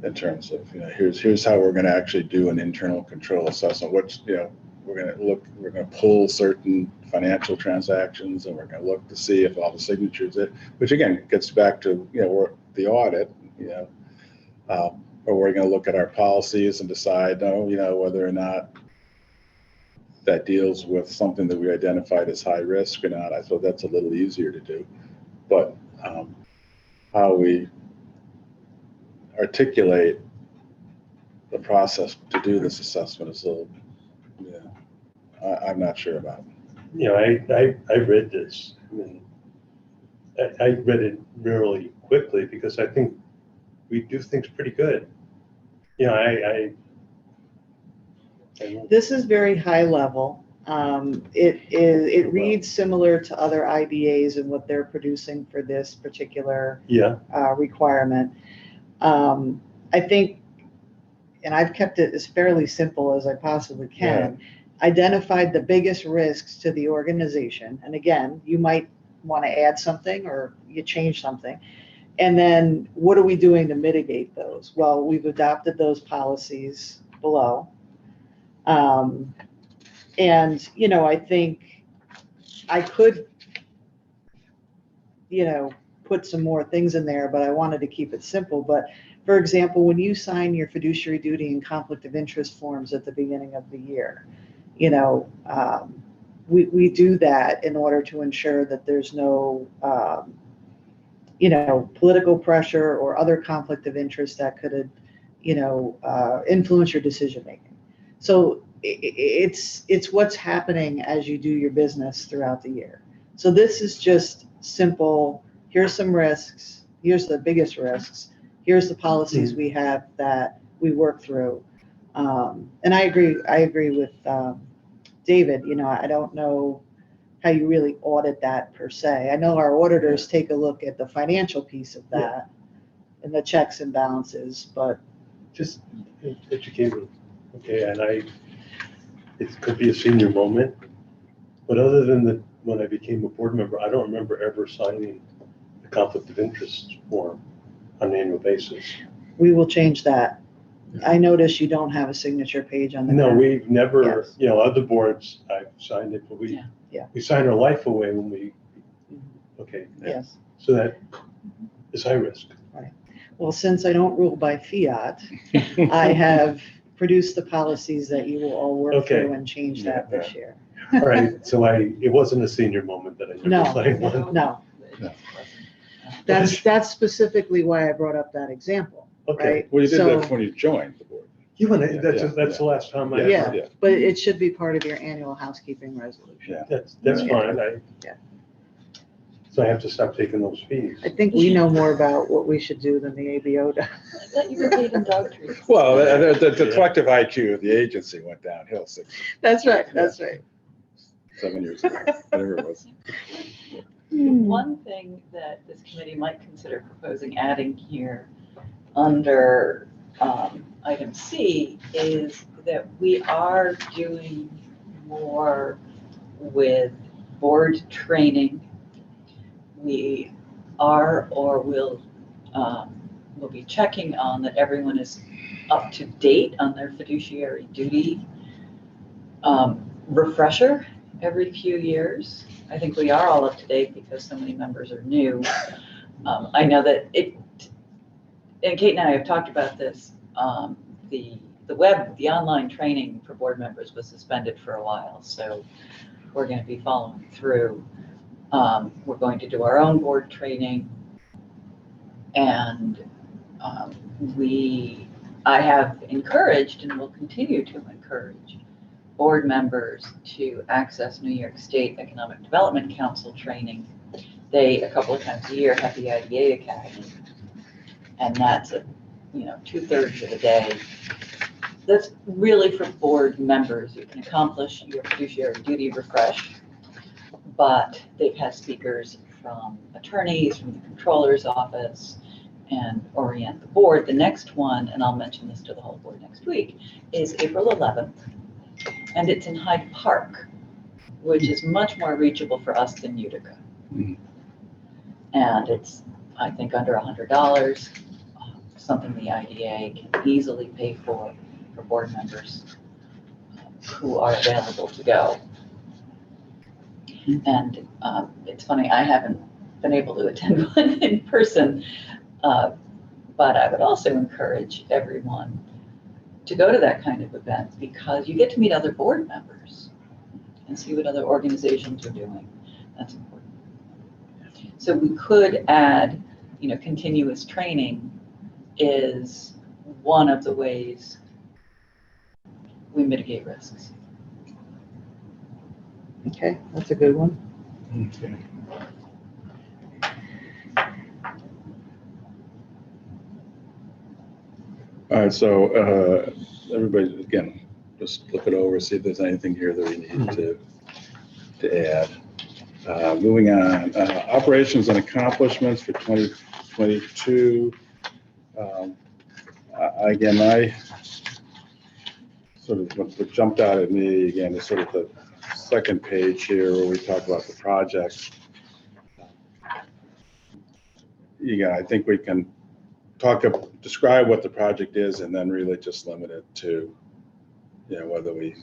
in terms of, you know, here's how we're going to actually do an internal control assessment. Which, you know, we're going to pull certain financial transactions and we're going to look to see if all the signatures, which again gets back to, you know, the audit, you know, or we're going to look at our policies and decide, you know, whether or not that deals with something that we identified as high risk or not. I thought that's a little easier to do, but how we articulate the process to do this assessment is a little, I'm not sure about. You know, I read this. I mean, I read it really quickly because I think, we do things pretty good. You know, I This is very high level. It reads similar to other IDAs and what they're producing for this particular yeah, requirement. I think, and I've kept it as fairly simple as I possibly can, identified the biggest risks to the organization. And again, you might want to add something or you change something. And then what are we doing to mitigate those? Well, we've adopted those policies below. And, you know, I think I could, you know, put some more things in there, but I wanted to keep it simple. But for example, when you sign your fiduciary duty and conflict of interest forms at the beginning of the year, you know, we do that in order to ensure that there's no, you know, political pressure or other conflict of interest that could, you know, influence your decision making. So it's what's happening as you do your business throughout the year. So this is just simple. Here's some risks. Here's the biggest risks. Here's the policies we have that we work through. And I agree with David. You know, I don't know how you really audit that per se. I know our auditors take a look at the financial piece of that and the checks and balances, but just educate me. Okay, and it could be a senior moment, but other than when I became a board member, I don't remember ever signing the conflict of interest form on an annual basis. we will change that. I notice you don't have a signature page on the. No, we've never, Yes. you know, other boards, I've signed it, but we sign our life away when we, okay, Yes. so that is high risk. Well, since I don't rule by fiat, I have produced the policies that you will all work Okay. through and change that this year. All right, so it wasn't a senior moment that I No. never signed one. No, No. that's specifically why I brought up that example, Okay, right? Well, you did So- that when you joined the board. that's the last time I. Yeah, but it should be part of your annual housekeeping resolution. Yeah. That's Yeah. fine, Yeah. So I have to stop taking those fees. I think we know more about what we should do than the ABO does. I thought you were paid in dog treats. Well, the Yeah. collective IQ of the agency went downhill That's right, that's right. 7 years ago, whatever it was. One thing that this committee might consider proposing adding here under item C is that we are doing more with board training. We are or will be checking on that everyone is up to date on their fiduciary duty refresher every few years. I think we are all up to date because so many members are new. I know that and Kate and I have talked about this, the online training for board members was suspended for a while, so we're going to be following through. We're going to do our own board training, and I have encouraged and will continue to encourage board members to access New York State Economic Development Council training. They, a couple of times a year, have the IDA Academy, and that's 2/3 of the day. That's really for board members. You can accomplish your fiduciary duty refresh, but they've had speakers from attorneys, from the controller's office, and orient the board. The next one, and I'll mention this to the whole board next week, is April 11th, and it's in Hyde Park, which is much more reachable for us than Utica. Mhm. And it's, I think, under $100, something the IDA can easily pay for board members who are available to go. And it's funny, I haven't been able to attend one in person, but I would also encourage everyone to go to that kind of event because you get to meet other board members and see what other organizations are doing. That's important. So we could add, continuous training is one of the ways we mitigate risks. Okay, that's a good one. Okay. right, so everybody, again, just look it over, see if there's anything here that we need to add. Moving on, operations and accomplishments for 2022. Again, I sort of, what jumped out at me again is sort of the second page here where we talk about the projects. Yeah, I think we can describe what the project is and then really just limit it to, whether we,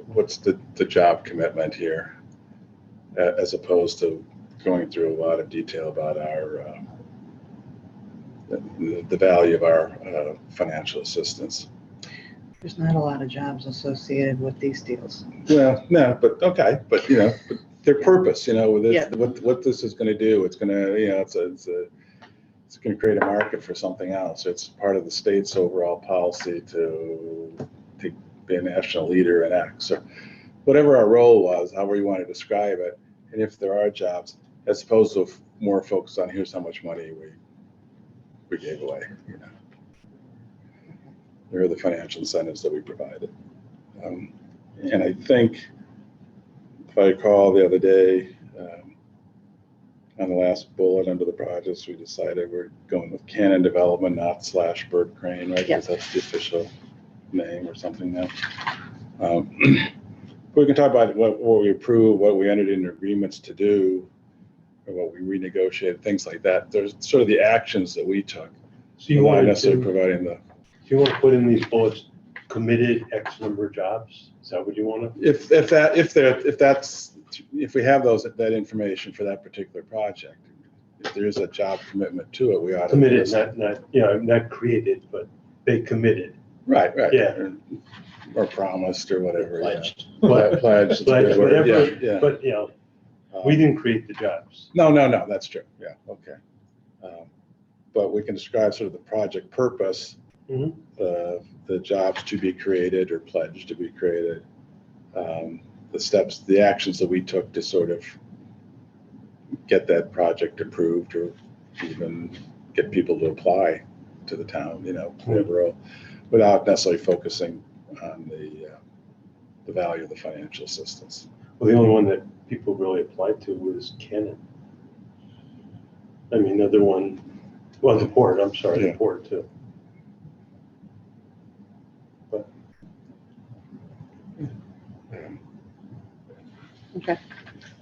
what's the job commitment here, as opposed to going through a lot of detail about our, the value of our financial assistance. There's not a lot of jobs associated with these deals. Well, no, but okay, but but their purpose, with this, Yeah. what this is going to do, it's going to, it's going to create a market for something else. It's part of the state's overall policy to be a national leader in X, or whatever our role was, however you want to describe it. And if there are jobs, as opposed to more focused on here's how much money we gave away. There are the financial incentives that we provided. And I think, if I recall the other day, on the last bullet under the projects, we decided we're going with Cannon Development, not /Bird Crane, right? Yeah. Because that's the official name or something now. We can talk about what we approved, what we entered into agreements to do, or what we renegotiated, things like that. There's sort of the actions that we took, So you not want necessarily to, providing the. do you want to put in these bullets, committed X number of jobs? Is that what you want to? If we have that information for that particular project, if there is a job commitment to it, we ought to. Committed, not created, but they committed. Right. Yeah. Or promised or whatever. Pledged. But- Pledged. But whatever, Yeah. but we didn't create the jobs. No, that's true. Yeah, okay. But we can describe sort of the project purpose, Mhm. the jobs to be created or pledged to be created, the steps, the actions that we took to sort of get that project approved or even get people to apply to the town, whatever, without necessarily focusing on the value of the financial assistance. Well, the only one that people really applied to was Cannon. I mean, the other one, well, the port, I'm sorry, Yeah. the port too. But Okay,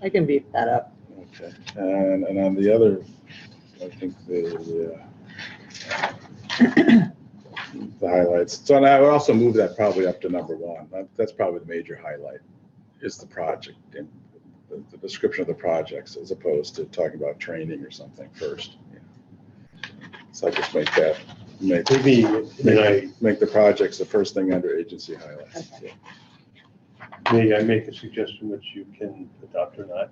I can beef that up. Okay, and on the other, I think the highlights. So I would also move that probably up to number one. That's probably the major highlight, is the project and the description of the projects, as opposed to talking about training or something first. So I just make maybe, make the projects the first thing under agency highlights. Okay. may I make a suggestion which you can adopt or not?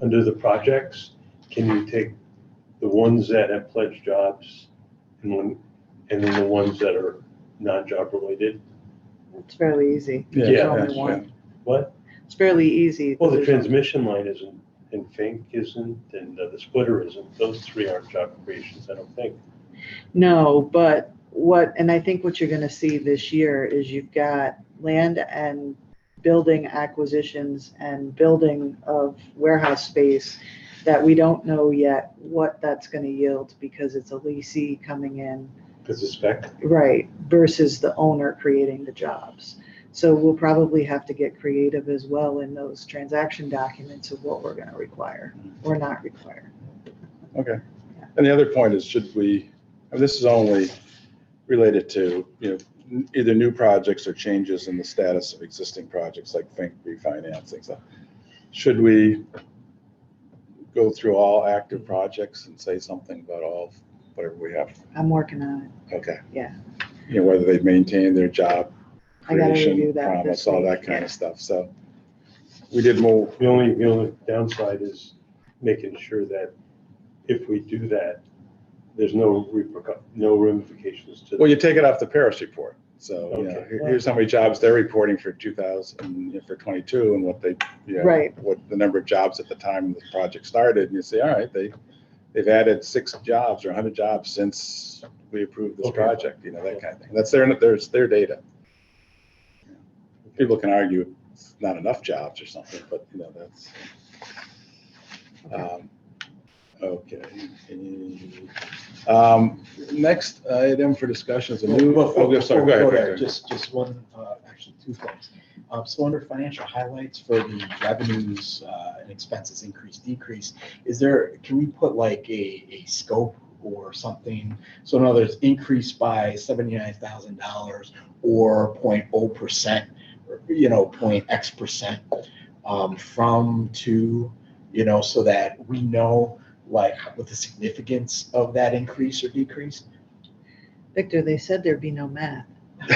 Under the projects, can you take the ones that have pledged jobs and then the ones that are non-job related? It's fairly easy. Yeah, There's yeah, only yeah. one. What? It's fairly easy. Well, the There's- transmission line isn't, and Fink isn't, and the splitter isn't. Those three aren't job creations, I don't think. No, but and I think what you're gonna see this year is you've got land and building acquisitions and building of warehouse space that we don't know yet what that's gonna yield, because it's a leasee coming in, Because the spec, right, versus the owner creating the jobs. So we'll probably have to get creative as well in those transaction documents of what we're gonna require or not require. Okay. And the other point is, should we, and this is only related to, either new projects or changes in the status of existing projects like Fink refinancing. So should we go through all active projects and say something about all, whatever we have? I'm working on it. Okay. Yeah. Whether they've maintained their job I gotta creation review that promise, this all week, that kind yeah. of stuff. So we did more. the only downside is making sure that if we do that, there's no ramifications to. Well, you take it off the Paris report. So, Okay. here's how many jobs they're reporting for 22 and what they, Right. what the number of jobs at the time the project started. And you say, all right, they they've added 6 jobs or 100 jobs since we approved this Okay. project, that kind of thing. That's their data. People can argue it's not enough jobs or something, but that's. Okay. Next item for discussion is a new. Before we Go go ahead. there, just one, actually 2 things. So under financial highlights for the revenues and expenses increase, decrease, can we put like a scope or something? So in other words, increase by $79,000 or 0.0%, or, point X percent from to, so that we know like what the significance of that increase or decrease. Victor, they said there'd be no math. I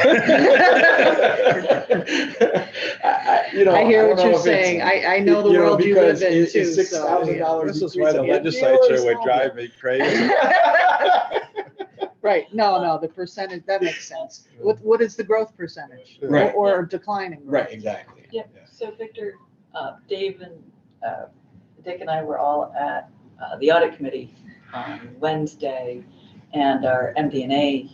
hear what you're saying. I know the world you live in too. It's $6,000. This is why the legislature would drive me crazy. Right, no, the percentage, that makes sense. What is the growth percentage? Right. Or declining growth? Right, exactly. Yeah, so Victor, Dave and Dick and I were all at the audit committee on Wednesday, and our MD&A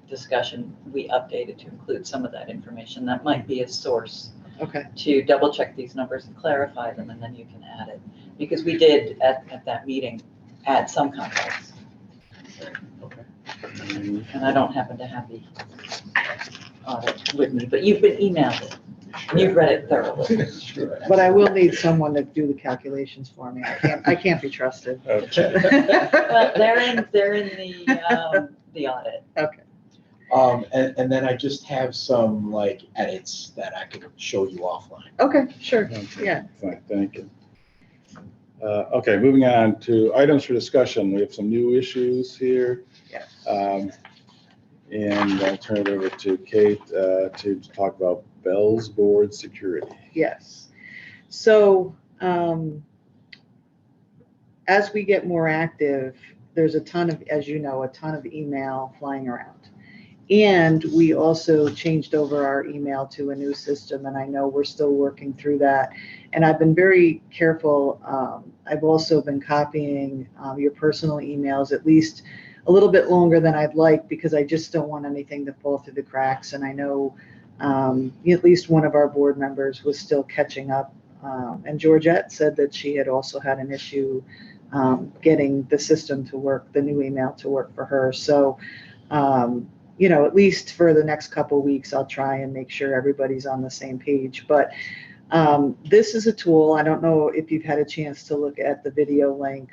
discussion, we updated to include some of that information. That might be a source Okay, to double check these numbers and clarify them, and then you can add it. Because we did at that meeting add some context. Okay. And I don't happen to have the audit with me, but you've been emailed it. You've read it thoroughly. Sure. but I will need someone to do the calculations for me. I can't be trusted. Okay. Well, they're in the audit. Okay, And then I just have some like edits that I could show you offline. okay, sure, Okay, yeah. Fine, thank you. Okay, moving on to items for discussion. We have some new issues here. Yes. And I'll turn it over to Kate to talk about Bell's board security. Yes. So as we get more active, there's a ton of email flying around. And we also changed over our email to a new system, and I know we're still working through that. And I've been very careful. I've also been copying your personal emails at least a little bit longer than I'd like, because I just don't want anything to fall through the cracks. And I know at least one of our board members was still catching up. And Georgette said that she had also had an issue getting the system to work, the new email to work for her. So, at least for the next couple of weeks, I'll try and make sure everybody's on the same page. But this is a tool. I don't know if you've had a chance to look at the video link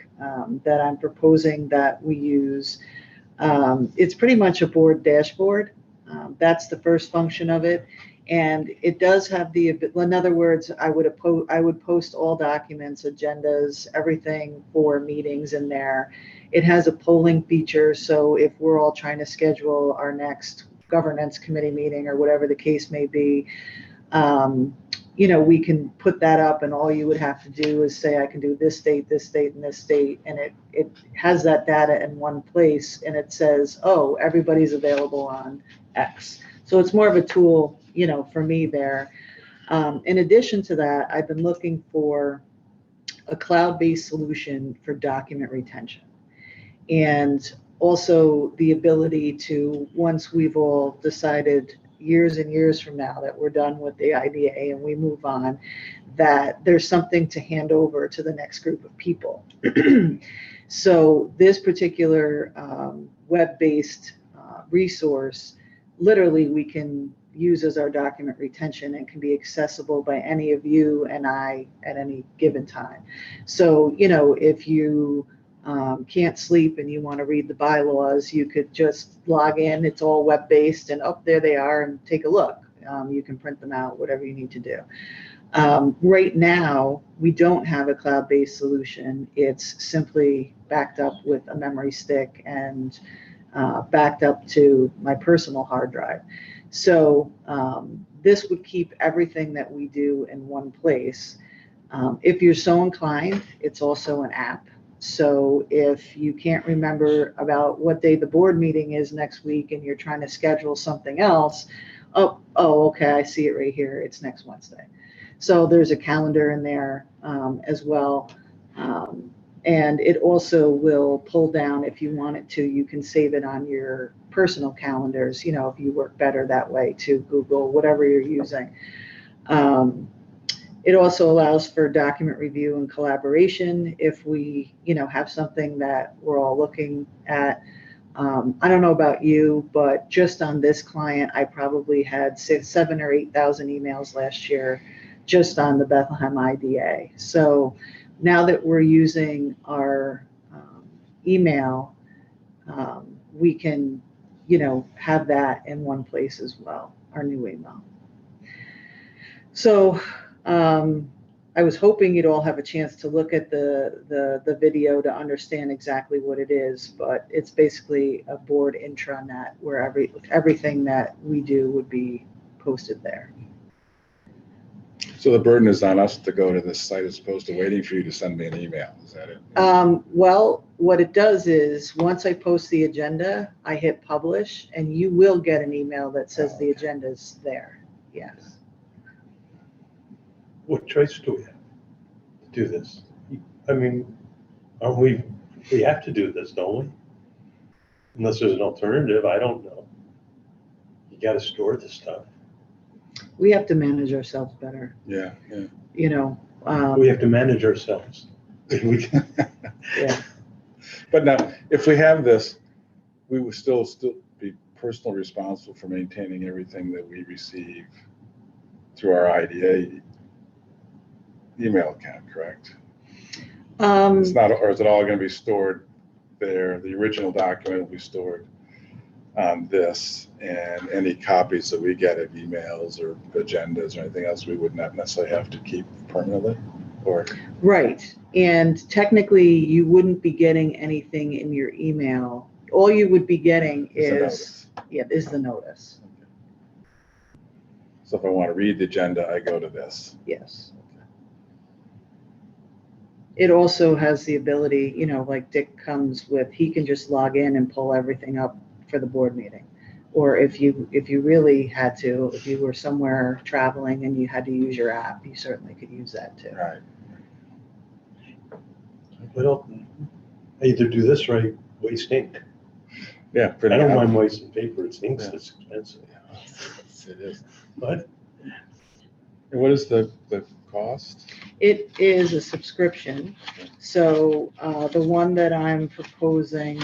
that I'm proposing that we use. It's pretty much a board dashboard. That's the first function of it. And it does have in other words, I would post all documents, agendas, everything for meetings in there. It has a polling feature. So if we're all trying to schedule our next governance committee meeting or whatever the case may be, we can put that up, and all you would have to do is say, I can do this date, and this date. And it has that data in one place, and it says, oh, everybody's available on X. So it's more of a tool, for me there. In addition to that, I've been looking for a cloud-based solution for document retention. And also the ability to, once we've all decided years and years from now that we're done with the IDA and we move on, that there's something to hand over to the next group of people. So this particular web-based resource, literally we can use as our document retention and can be accessible by any of you and I at any given time. So, if you can't sleep and you want to read the bylaws, you could just log in. It's all web-based, and there they are, and take a look. You can print them out, whatever you need to do. Right now, we don't have a cloud-based solution. It's simply backed up with a memory stick and backed up to my personal hard drive. So this would keep everything that we do in one place. If you're so inclined, it's also an app. So if you can't remember about what day the board meeting is next week and you're trying to schedule something else, okay, I see it right here. It's next Wednesday. So there's a calendar in there as well. And it also will pull down, if you want it to, you can save it on your personal calendars, if you work better that way, to Google, whatever you're using. It also allows for document review and collaboration if we, have something that we're all looking at. I don't know about you, but just on this client, I probably had 7,000 or 8,000 emails last year just on the Bethlehem IDA. So now that we're using our email, we can, have that in one place as well, our new email. So I was hoping you'd all have a chance to look at the video to understand exactly what it is, but it's basically a board intranet where everything that we do would be posted there. So the burden is on us to go to this site as opposed to waiting for you to send me an email. Is that it? Well, what it does is once I post the agenda, I hit publish, and you will get an email that says the agenda is there. Yes. What choice do we have to do this? I mean, aren't we have to do this, don't we? Unless there's an alternative, I don't know. You got to store the stuff. We have to manage ourselves better. Yeah. We have to manage ourselves. Yeah. But now, if we have this, we would still be personally responsible for maintaining everything that we receive through our IDA email account, correct? It's not, or is it all going to be stored there? The original document will be stored on this, and any copies that we get of emails or agendas or anything else, we would not necessarily have to keep permanently, or? Right. And technically, you wouldn't be getting anything in your email. All you would be getting is the notice. So if I want to read the agenda, I go to this. Yes. It also has the ability, like Dick comes with, he can just log in and pull everything up for the board meeting. Or if you really had to, if you were somewhere traveling and you had to use your app, you certainly could use that too. Right. Well, I either do this or I waste ink. Yeah. I Pretty don't much. mind wasting paper. It's ink's that's expensive. It is. But And what is the cost? It is a subscription. So the one that I'm proposing,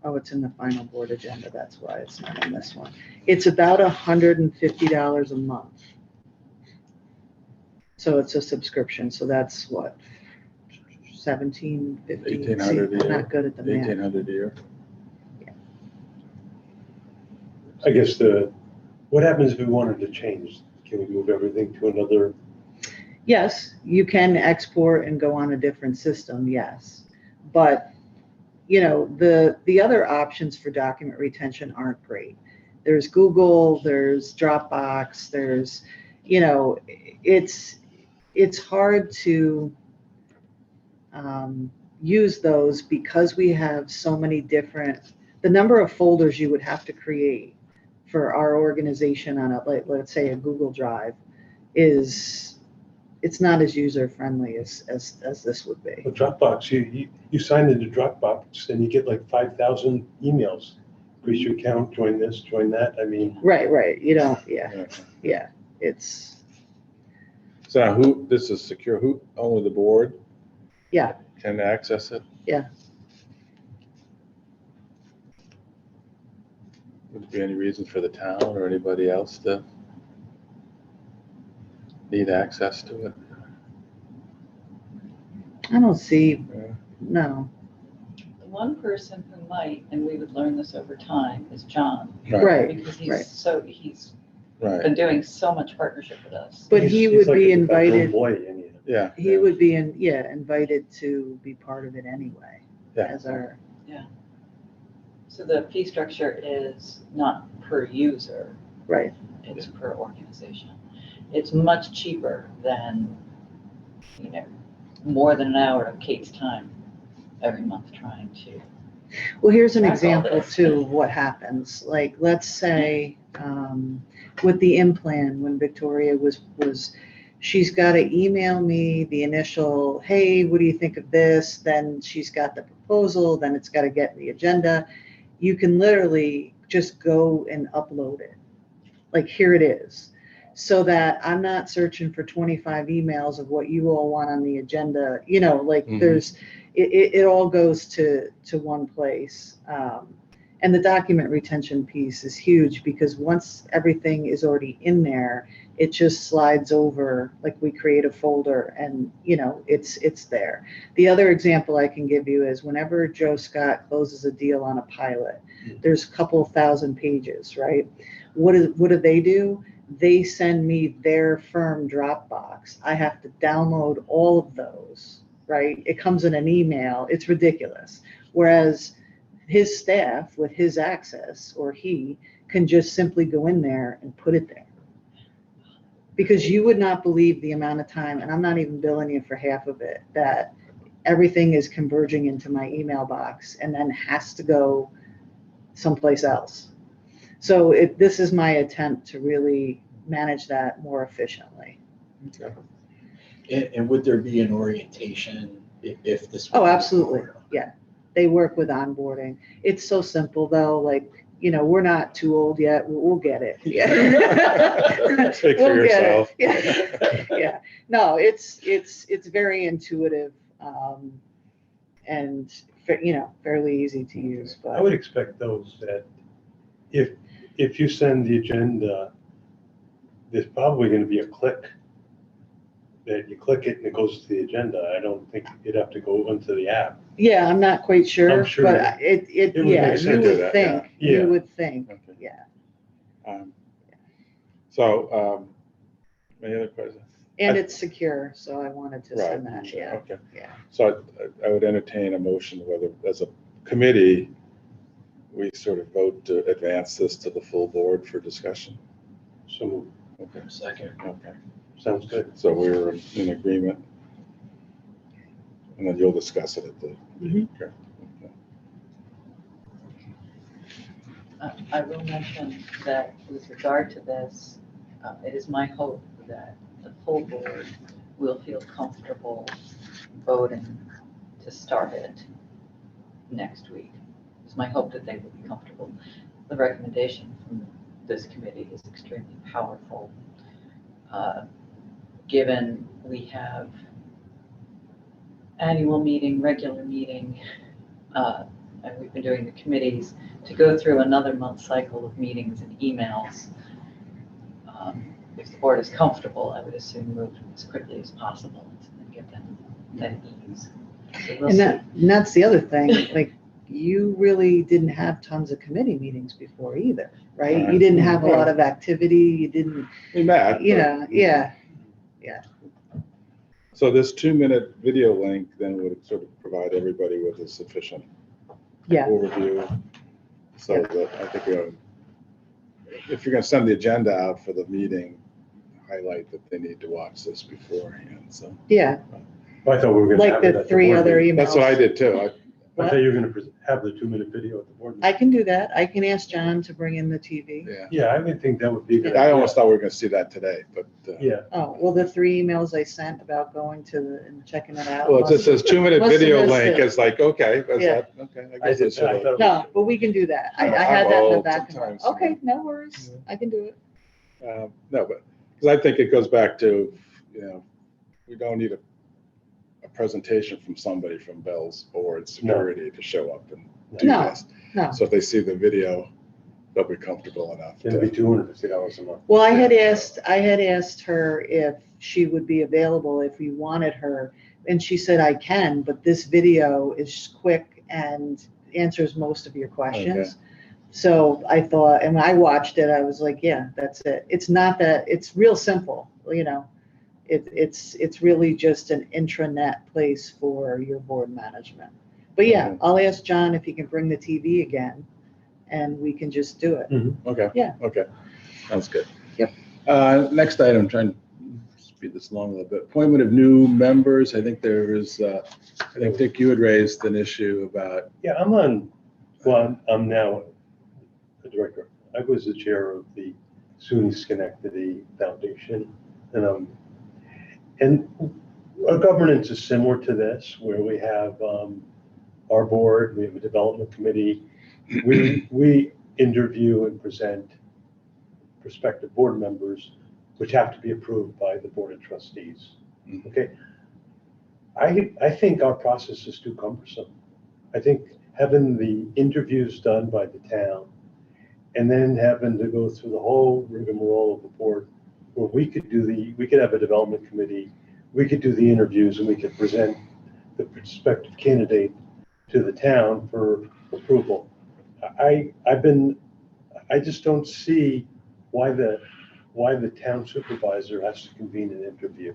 it's in the final board agenda. That's why it's not in this one. It's about $150 a month. So it's a subscription. So that's what, 17, 15. 1,800 a I'm year. not good at the math. 1,800 a year. I guess what happens if we wanted to change? Can we move everything to another? Yes, you can export and go on a different system, yes. But, the other options for document retention aren't great. There's Google, there's Dropbox, there's, it's hard to use those because we have so many the number of folders you would have to create for our organization on let's say a Google Drive it's not as user friendly as this would be. Well, Dropbox, you sign into Dropbox and you get like 5,000 emails. Increase your account, join this, join that. I mean. Right. You don't, yeah. It's. So now this is secure, only the board? Yeah. Can access it? Yeah. Would there be any reason for the town or anybody else to need access to it? I don't see, Yeah. no. The one person who might, and we would learn this over time, is John. Right. Because right. he's Right. been doing so much partnership with us. But he He's would like be a de facto invited, employee, and Yeah. he would be invited to be part of it anyway. Yeah. As our, So the fee structure is not per user, right. it's per organization. It's much cheaper than, more than an hour of Kate's time every month trying to. Well, here's an Track all example this. too of what happens. Like, let's say with the implant, when Victoria was she's got to email me the initial, hey, what do you think of this? Then she's got the proposal, then it's got to get the agenda. You can literally just go and upload it. Like, here it is. So that I'm not searching for 25 emails of what you all want on the agenda, like there's, it all goes to one place. And the document retention piece is huge because once everything is already in there, it just slides over, like we create a folder and, it's there. The other example I can give you is whenever Joe Scott closes a deal on a pilot, there's a couple thousand pages, right? What do they do? They send me their firm Dropbox. I have to download all of those, right? It comes in an email. It's ridiculous. Whereas his staff with his access, or he can just simply go in there and put it there. Because you would not believe the amount of time, and I'm not even billing you for half of it, that everything is converging into my email box and then has to go someplace else. So this is my attempt to really manage that more efficiently. Okay. And would there be an orientation if this? Oh, absolutely. Yeah. They work with onboarding. It's so simple though. Like, we're not too old yet. We'll get it. Yeah. Speak for We'll get yourself. it. Yeah. No, it's very intuitive, and fairly easy to use. I But would expect those that if you send the agenda, there's probably going to be a click that you click it and it goes to the agenda. I don't think you'd have to go into the app. yeah, I'm not quite sure. I'm sure but it would yeah, make you sense. would Yeah. think. Yeah. You would think. Okay. Yeah. So, any other questions? And it's secure, so I wanted to send that. Yeah. Okay. Yeah. So I would entertain a motion whether, as a committee, we sort of vote to advance this to the full board for discussion. So Okay. Second. Okay. sounds good. So we're in agreement. And then you'll discuss it at the. Mhm. Okay. I will mention that with regard to this, it is my hope that the full board will feel comfortable voting to start it next week. It's my hope that they will be comfortable. The recommendation from this committee is extremely powerful. Given we have annual meeting, regular meeting, and we've been doing the committees, to go through another month cycle of meetings and emails. If the board is comfortable, I would assume move as quickly as possible and get them that ease. So we'll And see. and that's the other thing, like, you really didn't have tons of committee meetings before either, right? You Right. didn't have a lot of activity, you didn't, We met. yeah. So this 2-minute video link then would sort of provide everybody with a sufficient Yeah. overview. So that I think if you're going to send the agenda out for the meeting, highlight that they need to watch this beforehand. So Yeah, I thought we were going to like have it the at the 3 board other meeting. emails. that's what I did too. I thought you were going to have the 2-minute video at the board meeting. I can do that. I can ask John to bring in the TV. Yeah. Yeah, I would think that would be a good. I idea. almost thought we were going to see that today, but. Yeah. Oh, well, the 3 emails I sent about going to and checking it out. Well, it just says 2-minute Must have video missed link. it. It's like, okay, is Yeah. that, okay. I I guess did. that's I sort thought of. No, but we can do that. I No, had I'm that in the old back of my, sometimes, okay, no worries. I can do it. No, but, because I think it goes back to, we don't need a presentation from somebody from Bell's board security to show up and do No, this. no. So if they see the video, they'll be comfortable enough. It'd be $250 a month. Well, I had asked her if she would be available if we wanted her, and she said, I can, but this video is quick and answers most of your questions. So I thought, and when I watched it, I was like, yeah, that's it. It's not that, it's real simple, it's really just an intranet place for your board management. But yeah, Mhm. I'll ask John if he can bring the TV again, and we can just do it. Okay. Yeah. Okay. Sounds good. Yep. Next item, trying to speed this along a little bit. Appointment of new members. I think there is, I think Dick, you had raised an issue about. Yeah, I'm now the director. I was the chair of the SUNY Schenectady Foundation, and And our governance is similar to this, where we have our board, we have a development committee. We interview and present prospective board members, which have to be approved by the board of trustees. Mhm. Okay? I think our process is too cumbersome. I think having the interviews done by the town and then having to go through the whole rigmarole of the board, where we could have a development committee, we could do the interviews and we could present the prospective candidate to the town for approval. I just don't see why the town supervisor has to convene an interview.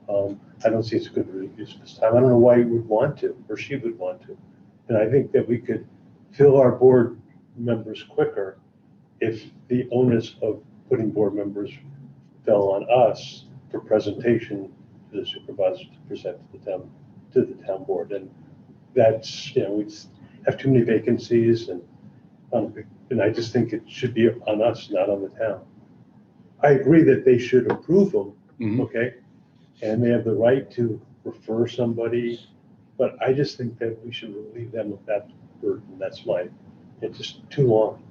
I don't see it's a good use of this time. I don't know why he would want to, or she would want to. And I think that we could fill our board members quicker if the onus of putting board members fell on us for presentation to the supervisor to present to the town board. And that's, we have too many vacancies and I just think it should be on us, not on the town. I agree that they should approve them, Mhm. okay? And they have the right to refer somebody, but I just think that we should relieve them of that burden. It's just too long.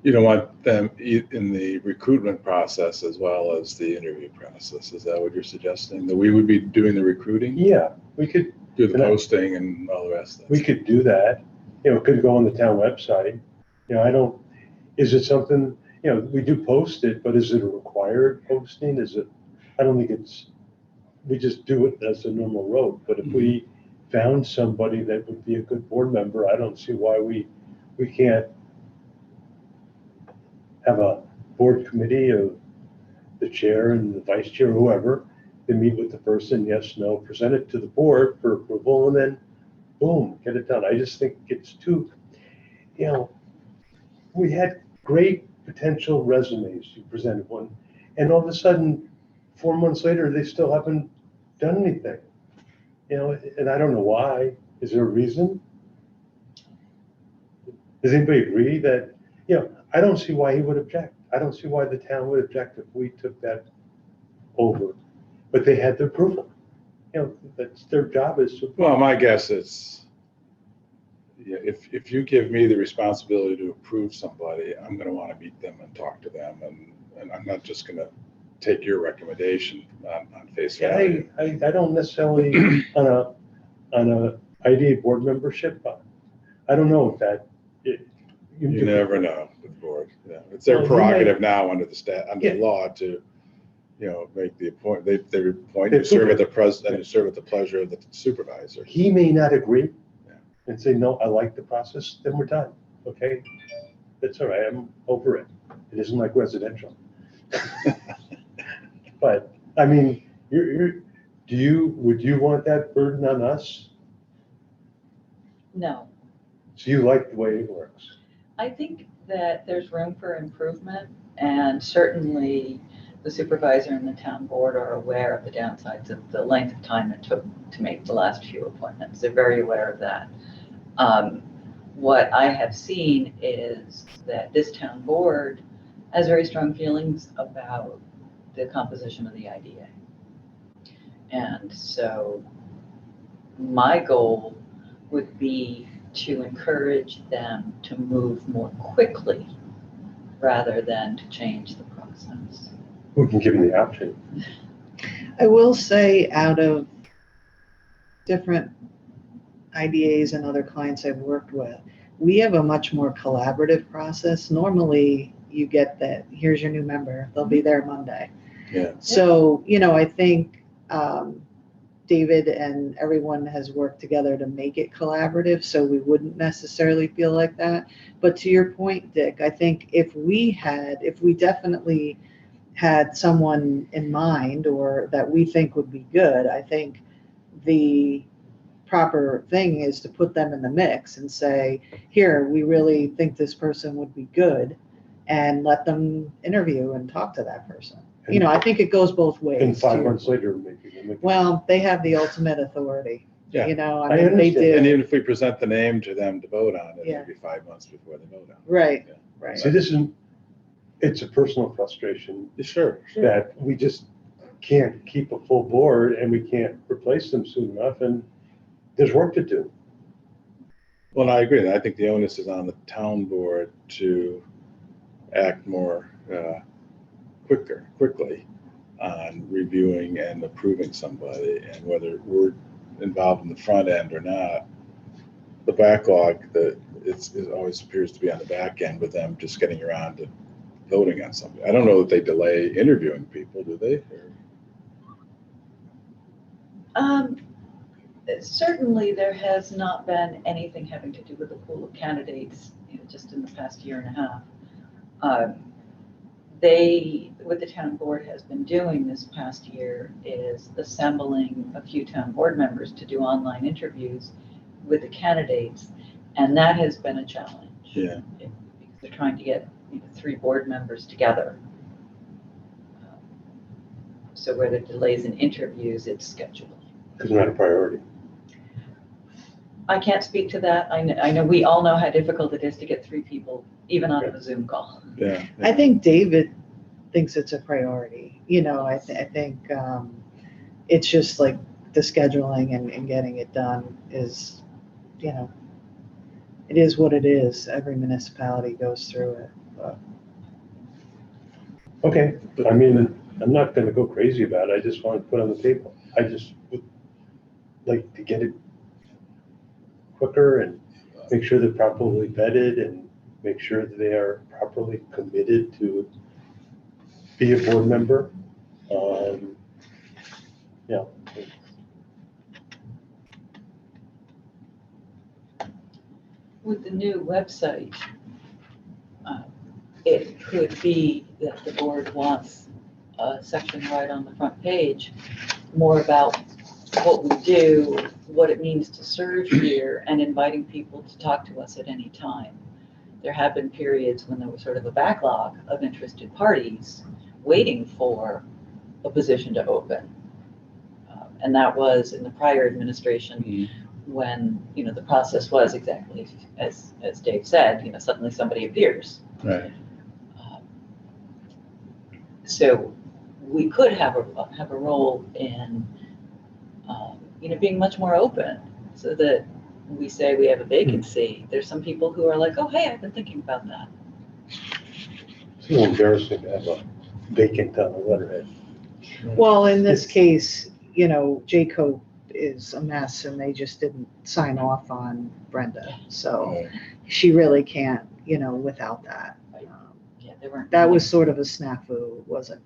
You don't want them in the recruitment process as well as the interview process. Is that what you're suggesting? That we would be doing the recruiting, Yeah, we could do the posting and all the rest of that? We could do that. It could go on the town website. Is it something, we do post it, but is it a required posting? I don't think we just do it as a normal road. But if we found somebody that would be a good board member, I don't see why we can't have a board committee of the chair and the vice chair, whoever, they meet with the person, yes, no, present it to the board for approval, and then boom, get it done. I just think it's too, we had great potential resumes. You presented one, and all of a sudden, 4 months later, they still haven't done anything. And I don't know why. Is there a reason? Does anybody agree that, I don't see why he would object. I don't see why the town would object if we took that over. But they had the approval. That's their job is to. Well, my guess is, if you give me the responsibility to approve somebody, I'm going to want to meet them and talk to them, and I'm not just going to take your recommendation on face value. I don't necessarily on a IDA board membership. I don't know if that. You never know with board. Yeah. It's their prerogative now under the law to, make the appointment. They appoint and serve at the president and serve at the pleasure of the supervisor. He may not agree and say, no, I like the process, then we're done. Okay? That's all right. I'm over it. It isn't like residential. But I mean, would you want that burden on us? No. So you like the way it works? I think that there's room for improvement, and certainly the supervisor and the town board are aware of the downsides of the length of time it took to make the last few appointments. They're very aware of that. What I have seen is that this town board has very strong feelings about the composition of the IDA. And so my goal would be to encourage them to move more quickly rather than to change the process. We can give them the option. I will say, out of different IDAs and other clients I've worked with, we have a much more collaborative process. Normally, you get that, here's your new member, they'll be there Monday. Yeah. So, I think David and everyone has worked together to make it collaborative, so we wouldn't necessarily feel like that. But to your point, Dick, I think if we definitely had someone in mind or that we think would be good, I think the proper thing is to put them in the mix and say, here, we really think this person would be good, and let them interview and talk to that person. I think it goes both ways. And 5 months later, maybe. Well, they have the ultimate authority. Yeah. I mean, I they understand. do. And even if we present the name to them to vote on it, Yeah. it'll be 5 months before they vote on it. Right, Yeah. right. See, it's a personal frustration Sure. that we just can't keep a full board and we can't replace them soon enough, and there's work to do. Well, I agree. I think the onus is on the town board to act more quickly on reviewing and approving somebody, and whether we're involved in the front end or not, the backlog that it always appears to be on the back end with them just getting around to voting on something. I don't know that they delay interviewing people, do they? Certainly, there has not been anything having to do with the pool of candidates, just in the past year and a half. What the town board has been doing this past year is assembling a few town board members to do online interviews with the candidates, and that has been a challenge. Yeah. Because they're trying to get 3 board members together. So where there are delays in interviews, it's scheduling. It's not a priority. I can't speak to that. I know we all know how difficult it is to get 3 people, even on a Zoom call. Yeah. I think David thinks it's a priority. I think it's just like the scheduling and getting it done is, it is what it is. Every municipality goes through it. But. Okay, I mean, I'm not gonna go crazy about it. I just want to put on the table. I just would like to get it quicker and make sure they're properly vetted and make sure that they are properly committed to be a board member. Yeah. With the new website, it could be that the board wants a section right on the front page, more about what we do, what it means to serve here, and inviting people to talk to us at any time. There have been periods when there was sort of a backlog of interested parties waiting for a position to open. And that was in the prior administration when, the process was exactly as Dave said, suddenly somebody appears. Right. So we could have a role in, being much more open, so that we say we have a vacancy. There's some people who are like, oh, hey, I've been thinking about that. It's a little embarrassing to have a vacant on the letterhead. Well, in this case, J-Code is a mess and they just didn't sign off on Brenda. So she really can't, without that. Yeah, they weren't. That was sort of a snafu, wasn't?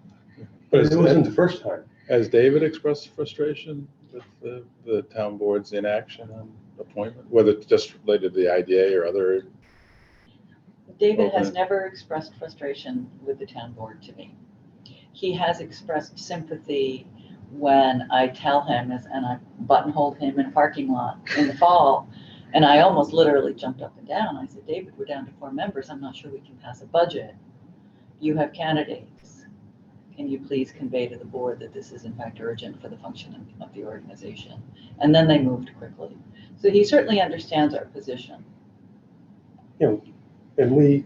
But it wasn't the first time. Has David expressed frustration with the town board's inaction on appointment, whether it's just related to the IDA or other? David has never expressed frustration with the town board to me. He has expressed sympathy when I tell him, and I buttonholed him in a parking lot in the fall, and I almost literally jumped up and down. I said, David, we're down to 4 members. I'm not sure we can pass a budget. You have candidates. Can you please convey to the board that this is in fact urgent for the function of the organization? And then they moved quickly. So he certainly understands our position. And we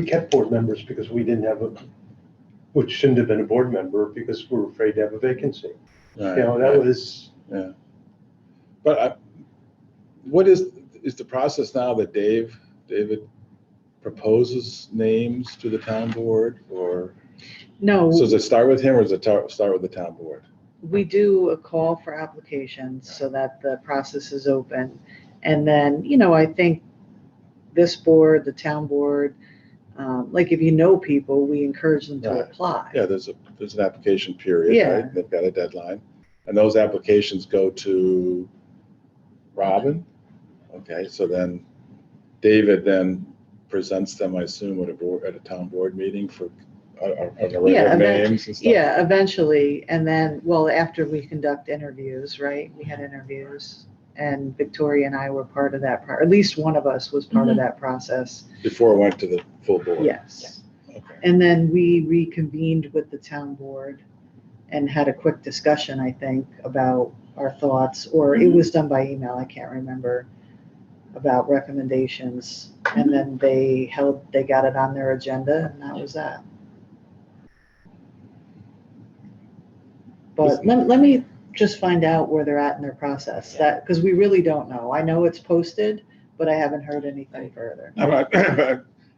kept board members because we didn't have which shouldn't have been a board member because we were afraid to have a vacancy. Right. That was. Yeah. But what is the process now that David proposes names to the town board, or? No. So does it start with him or does it start with the town board? We do a call for applications so that the process is open. And then, I think this board, the town board, like if people, we encourage them to apply. Yeah, there's an application period, Yeah. right? They've got a deadline. And those applications go to Robin? Okay, so then David then presents them, I assume, at a town board meeting for a array of names and stuff? Yeah, eventually. And then, after we conduct interviews, right? We had interviews and Victoria and I were part of that, at least one of us was part of that process. Before it went to the full board? Yes. Okay. And then we reconvened with the town board and had a quick discussion, I think, about our thoughts, or it was done by email, I can't remember, about recommendations. And then they got it on their agenda, and that was that. But let me just find out where they're at in their process, because we really don't know. I know it's posted, but I haven't heard anything further.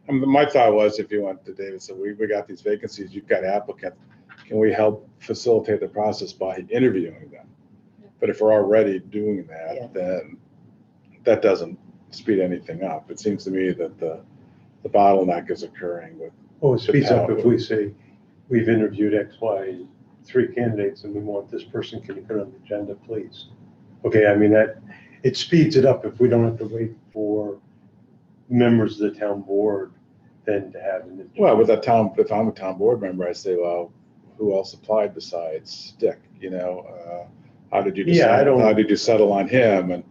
My thought was, if you went to David, so we got these vacancies, you've got applicants, can we help facilitate the process by interviewing them? But if we're already doing that, then that doesn't speed anything up. It seems to me that the bottleneck is occurring with. Oh, it speeds up if we say, we've interviewed X, Y, 3 candidates and we want this person, can you put it on the agenda, please? Okay, I mean, that, it speeds it up if we don't have to wait for members of the town board then to have an. Well, with if I'm a town board member, I say, well, who else applied besides Dick? You know, how did you decide? How did you settle on him? And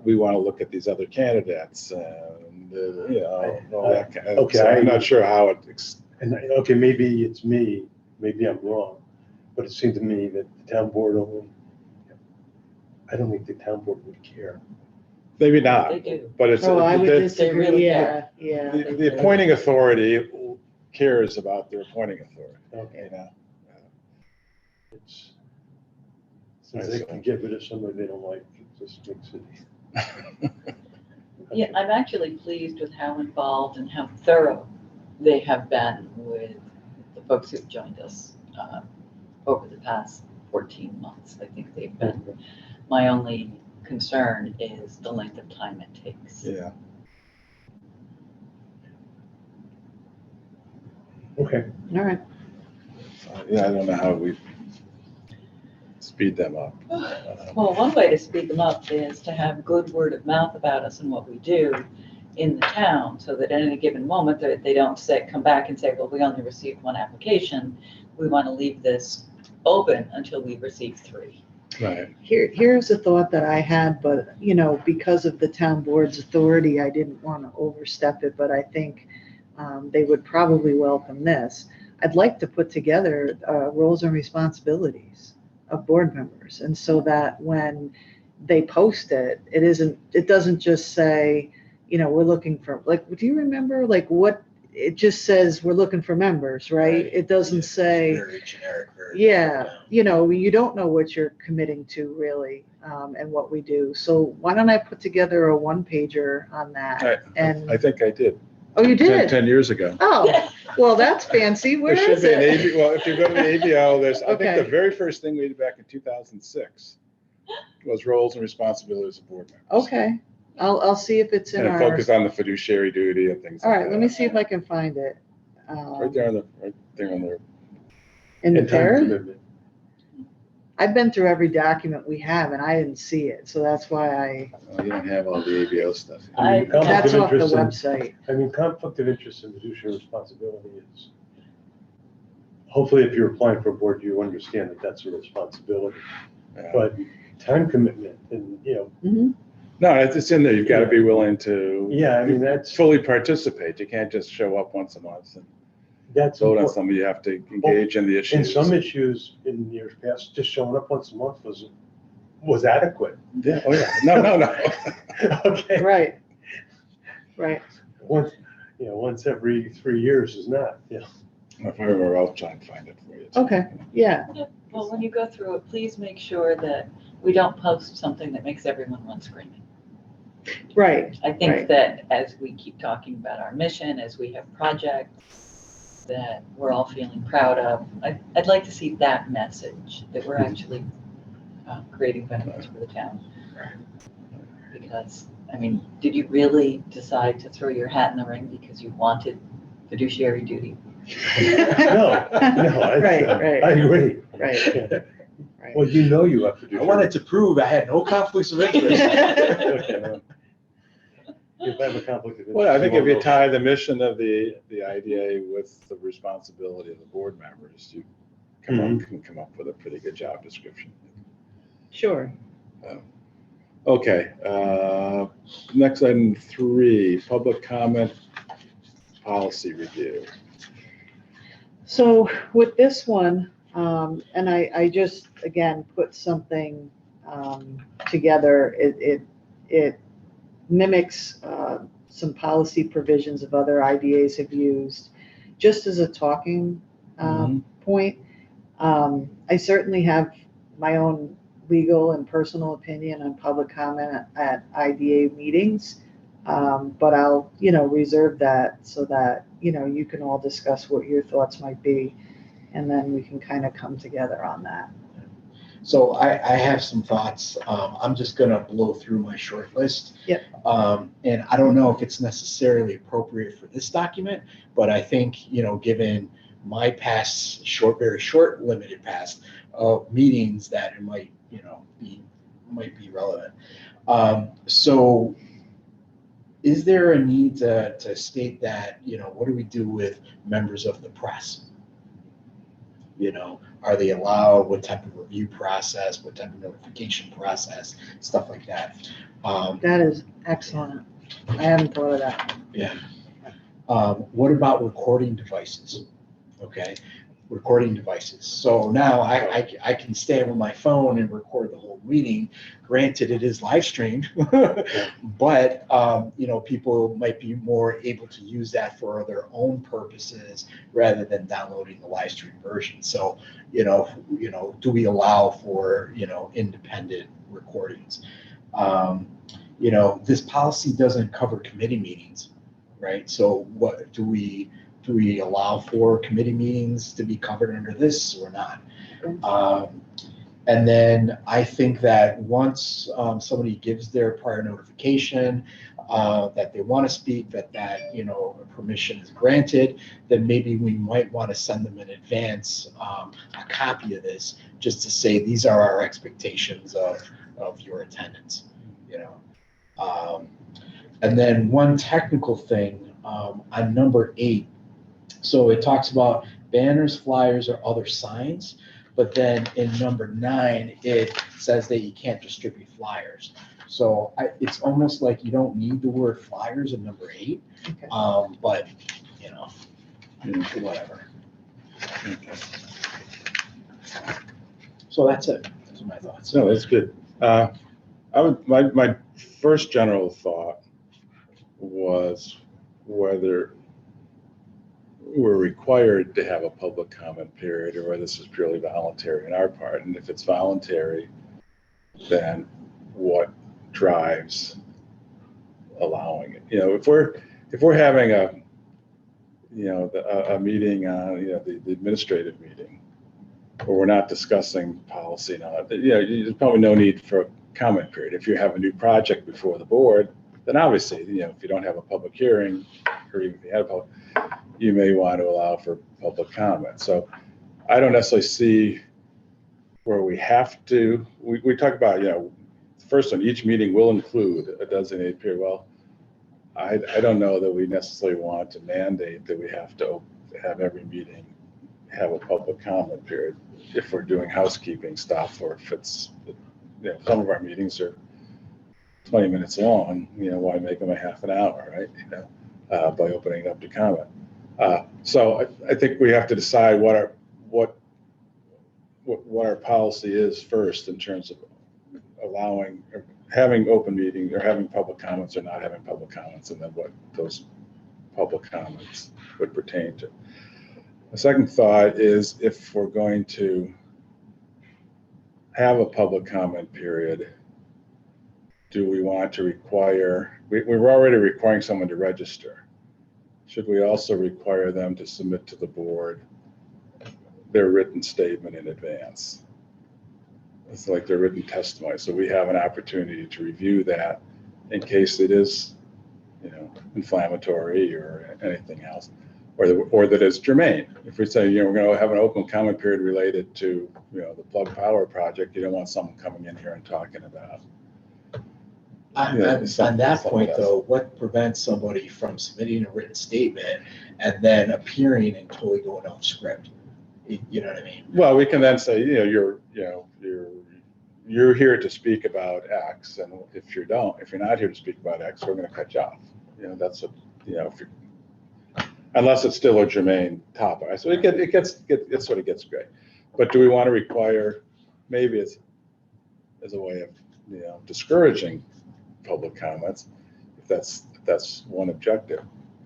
we want to look at these other candidates, and you know, all that kind of, Okay, so I'm not sure how it. Okay, maybe it's me, maybe I'm wrong, but it seemed to me that the town board only. I don't think the town board would care. Maybe not, They do. but it's. I would They disagree, really yeah. The appointing authority cares about their appointing authority. Okay. You know? It's, since they can get rid of somebody they don't like, it just makes it. Yeah, I'm actually pleased with how involved and how thorough they have been with the folks who've joined us over the past 14 months. I think they've been, my only concern is the length of time it takes. Yeah. Okay. All right. Yeah, I don't know how we speed them up. Well, one way to speed them up is to have good word of mouth about us and what we do in the town, so that at any given moment, they don't come back and say, well, we only received 1 application. We want to leave this open until we receive 3. Right. Here's a thought that I had, but, you know, because of the town board's authority, I didn't want to overstep it, but I think they would probably welcome this. I'd like to put together roles and responsibilities of board members, and so that when they post it, it doesn't just say, you know, we're looking for, like, do you remember, like, what, it just says we're looking for members, right? It doesn't say. Very generic. You know, you don't know what you're committing to really, and what we do. So why don't I put together a 1-pager on that? I think I did. Oh, you did? 10 years ago. Oh, well, that's fancy. Where There should is be an it? well, if you go to the ABO, I think Okay. the very first thing we did back in 2006 was roles and responsibilities of board members. Okay, I'll see if it's in And our. focus on the fiduciary duty and things All like right, that. let me see if I can find it. Right there on the. In the And time pairs? commitment. I've been through every document we have and I didn't see it, so that's why Oh, you don't have all the ABO stuff. I- Conflict that's of off the interest website. I mean, conflict of interest and fiduciary responsibility is, hopefully if you're applying for a board, you understand that that's a responsibility. Yeah. But time commitment and, you know, Mhm. No, it's in there. You've got to be willing to. yeah, I mean, that's Fully participate. You can't just show up once a month and vote on important. something. You have to engage in the In issues. some issues in years past, just showing up once a month was adequate. Yeah, oh yeah. No. Okay. Right, right. Once every 3 years is not, yeah. If I remember, I'll try and find it for you. Okay, yeah, Well, when you go through it, please make sure that we don't post something that makes everyone run screaming. right. I think Right. that as we keep talking about our mission, as we have projects that we're all feeling proud of, I'd like to see that message, that we're actually creating benefits for the town. Because, I mean, did you really decide to throw your hat in the ring because you wanted fiduciary duty? No, Right, right. I agree. Right, Yeah. right. Well, you know you have to do. I wanted to prove I had no conflicts of interest. Okay, well, if I have a conflict of interest. Well, I think if you won't tie the mission of the IDA with the responsibility of the board members, you can come up with a pretty good job description. Sure. Okay, next item 3, public comment policy review. So with this one, and I just, again, put something together, it mimics some policy provisions of other IDAs have used, just as a talking point. I certainly have my own legal and personal opinion on public comment at IDA meetings. But I'll, reserve that so that, you can all discuss what your thoughts might be. And then we can kind of come together on that. So I have some thoughts. I'm just gonna blow through my short list. Yep. And I don't know if it's necessarily appropriate for this document, but I think, given my past very short, limited past of meetings, that it might, be relevant. So is there a need to state that, what do we do with members of the press? Are they allowed, what type of review process, what type of notification process, stuff like that. That is excellent. I haven't thought of that. Yeah. What about recording devices? Okay, recording devices. So now I can stand with my phone and record the whole meeting. Granted, it is live streamed, but people might be more able to use that for their own purposes rather than downloading the live stream version. So, do we allow for independent recordings? This policy doesn't cover committee meetings, right? So what do we allow for committee meetings to be covered under this or not? And then I think that once somebody gives their prior notification that they want to speak, that permission is granted, then maybe we might want to send them in advance a copy of this, just to say these are our expectations of your attendance. And then one technical thing on number 8. So it talks about banners, flyers, or other signs, but then in number 9, it says that you can't distribute flyers. So it's almost like you don't need the word flyers in number 8, Okay. but whatever. Okay. So that's it. Those are my thoughts. No, that's good. My first general thought was whether we're required to have a public comment period or whether this is purely voluntary on our part. And if it's voluntary, then what drives allowing it? If we're having a meeting on, the administrative meeting, where we're not discussing policy and all that, there's probably no need for a comment period. If you have a new project before the board, then obviously, if you don't have a public hearing, or even if you had a public, you may want to allow for public comment. So I don't necessarily see where we have to. We talk about, first one, each meeting will include a designated period. Well, I don't know that we necessarily want to mandate that we have to have every meeting have a public comment period if we're doing housekeeping stuff, or if it's, some of our meetings are 20 minutes long, why make them a half an hour, right? By opening up to comment. So I think we have to decide what our policy is first in terms of allowing, or having open meetings, or having public comments, or not having public comments, and then what those public comments would pertain to. The second thought is, if we're going to have a public comment period, do we want to require, we're already requiring someone to register. Should we also require them to submit to the board their written statement in advance? It's like their written testimony. So we have an opportunity to review that in case it is, inflammatory or anything else, or that it's germane. If we say, we're going to have an open comment period related to, the Plug Power project, you don't want someone coming in here and talking about. On that point, though, what prevents somebody from submitting a written statement and then appearing and totally going off script? You know what I mean? Well, we can then say, you're here to speak about X, and if you're not here to speak about X, we're going to cut you off. That's what, unless it's still a germane topic. So it sort of gets gray. But do we want to require, maybe it's as a way of discouraging public comments, if that's one objective,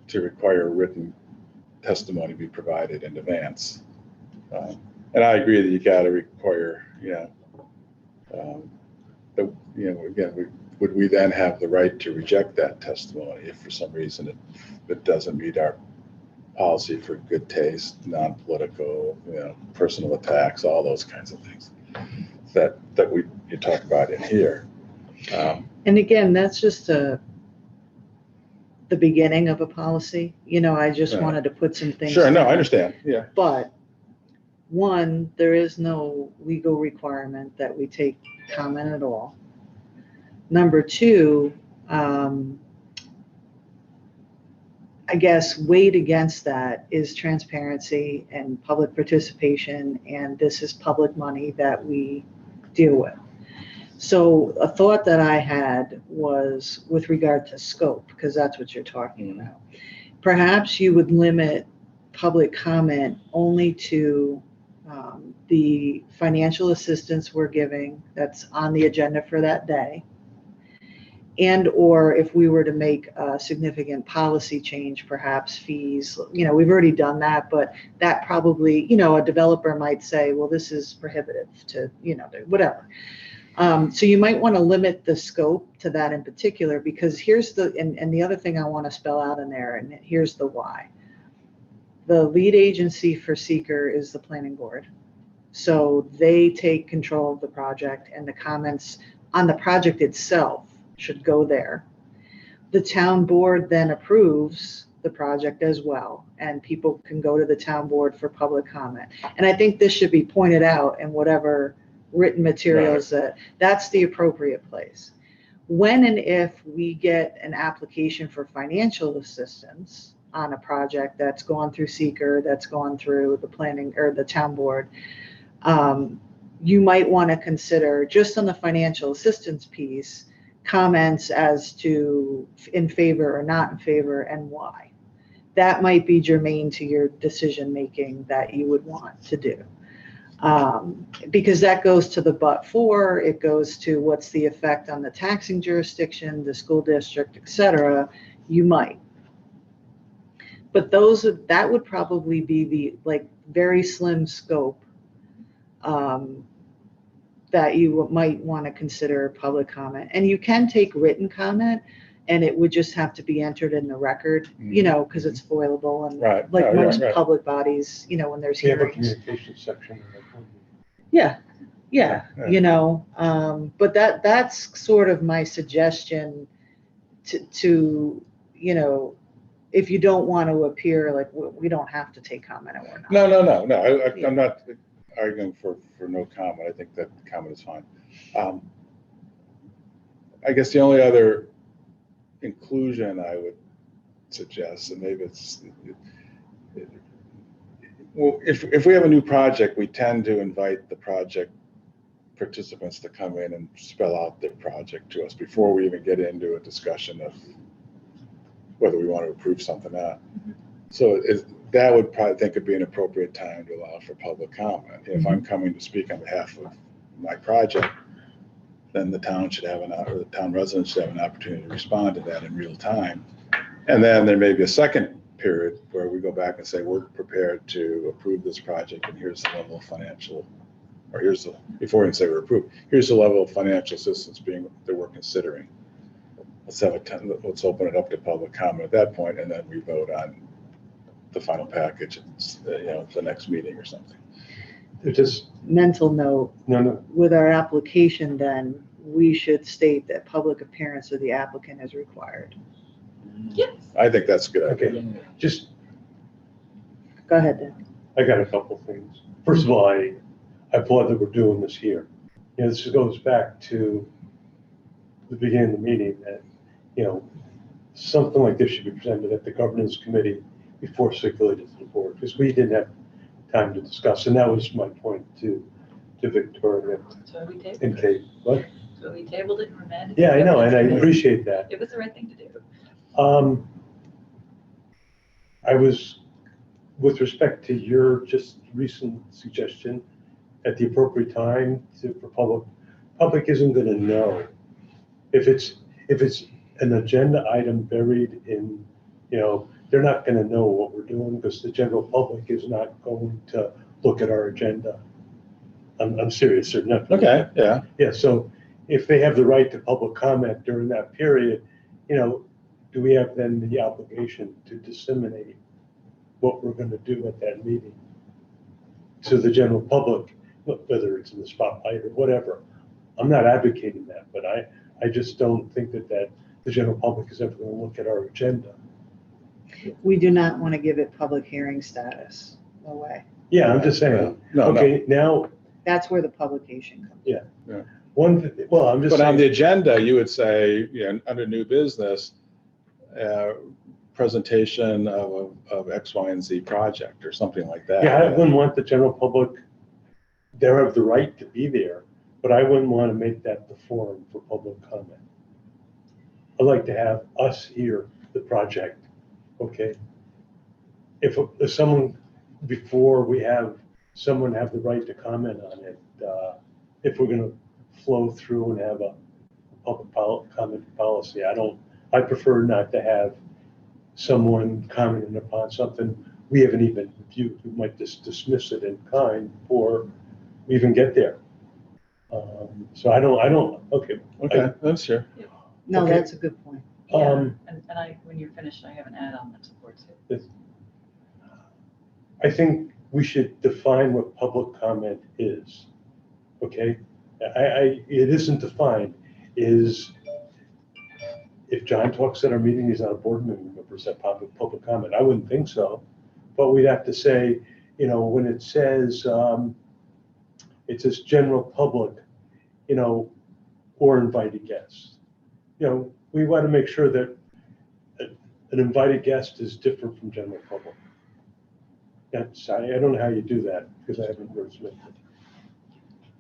to require written testimony be provided in advance. And I agree that you gotta require, again, would we then have the right to reject that testimony if for some reason it doesn't meet our policy for good taste, non-political, personal attacks, all those kinds of things that you talk about in here. And again, that's just the beginning of a policy. I just Yeah. wanted to put some things. Sure, no, I down. understand, yeah. But one, there is no legal requirement that we take comment at all. Number two, I guess weighed against that is transparency and public participation, and this is public money that we deal with. So a thought that I had was with regard to scope, because that's what you're talking about. Perhaps you would limit public comment only to the financial assistance we're giving that's on the agenda for that day. And or if we were to make a significant policy change, perhaps fees, we've already done that, but that probably, a developer might say, well, this is prohibitive to, whatever. So you might want to limit the scope to that in particular, because here's and the other thing I want to spell out in there, and here's the why. The lead agency for seeker is the planning board. So they take control of the project, and the comments on the project itself should go there. The town board then approves the project as well, and people can go to the town board for public comment. And I think this should be pointed out in whatever written materials that's the appropriate place. When and if we get an application for financial assistance on a project that's gone through seeker, that's gone through the planning or the town board, you might want to consider, just on the financial assistance piece, comments as to in favor or not in favor and why. That might be germane to your decision making that you would want to do. Because that goes to the but for, it goes to what's the effect on the taxing jurisdiction, the school district, et cetera. You might. But that would probably be the very slim scope that you might want to consider public comment. And you can take written comment, and it would just have to be entered in the record, because it's foilable, and Right. most right. public bodies, when there's You have a hearings. communication section. Yeah, Yeah. but that's sort of my suggestion to if you don't want to appear like we don't have to take comment or not. No. I'm not arguing for no comment. I think that comment is fine. I guess the only other inclusion I would suggest, and maybe well, if we have a new project, we tend to invite the project participants to come in and spell out their project to us before we even get into a discussion of whether we want to approve something or not. So that would probably think would be an appropriate time to allow for public comment. If I'm coming to speak on behalf of my project, then the town the town residents should have an opportunity to respond to that in real time. And then there may be a second period where we go back and say, we're prepared to approve this project, and here's the level of financial, or before we even say we're approved, here's the level of financial assistance that we're considering. Let's open it up to public comment at that point, and then we vote on the final package, the next meeting or something. Just Mental note, no. with our application, then we should state that public appearance of the applicant is required. Yes. I think that's a good idea. Okay. Just Go ahead, Dan. I got a couple things. First of all, I applaud that we're doing this here. This goes back to the beginning of the meeting that, something like this should be presented at the governance committee before circulated to the board, because we didn't have time to discuss. And that was my point to Victoria So we tabled and it. Kate. What? So we tabled it and remanded. Yeah, I know, and I It was- appreciate that. It was the right thing to do. I was, with respect to your just recent suggestion, at the appropriate time for public isn't going to know if it's an agenda item buried in, they're not going to know what we're doing, because the general public is not going to look at our agenda. I'm serious, sir. No. Okay, yeah. Yeah, so if they have the right to public comment during that period, do we have then the obligation to disseminate what we're going to do at that meeting to the general public, whether it's in the spotlight or whatever? I'm not advocating that, but I just don't think that the general public is ever going to look at our agenda. We do not want to give it public hearing status. No way. Yeah, I'm just saying. No, no. Okay, now, That's where the publication comes. well, I'm just But on the saying, agenda, you would say, under new business, presentation of X, Y, and Z project or something like that. yeah, I wouldn't want the general public, they have the right to be there, but I wouldn't want to make that the forum for public comment. I'd like to have us hear the project, okay? If someone, before we have someone have the right to comment on it, if we're gonna flow through and have a public comment policy, I prefer not to have someone commenting upon something we haven't even reviewed. We might just dismiss it in kind before we even get there. So I don't, okay. Okay, that's sure. No, Okay. that's a good point. Yeah, and when you're finished, I have an add-on that supports it. I think we should define what public comment is, okay? It isn't defined, if John talks at our meeting, he's not a board member, is that public comment? I wouldn't think so, but we'd have to say, when it says general public, or invited guests. We want to make sure that an invited guest is different from general public. I don't know how you do that because I haven't worked with it.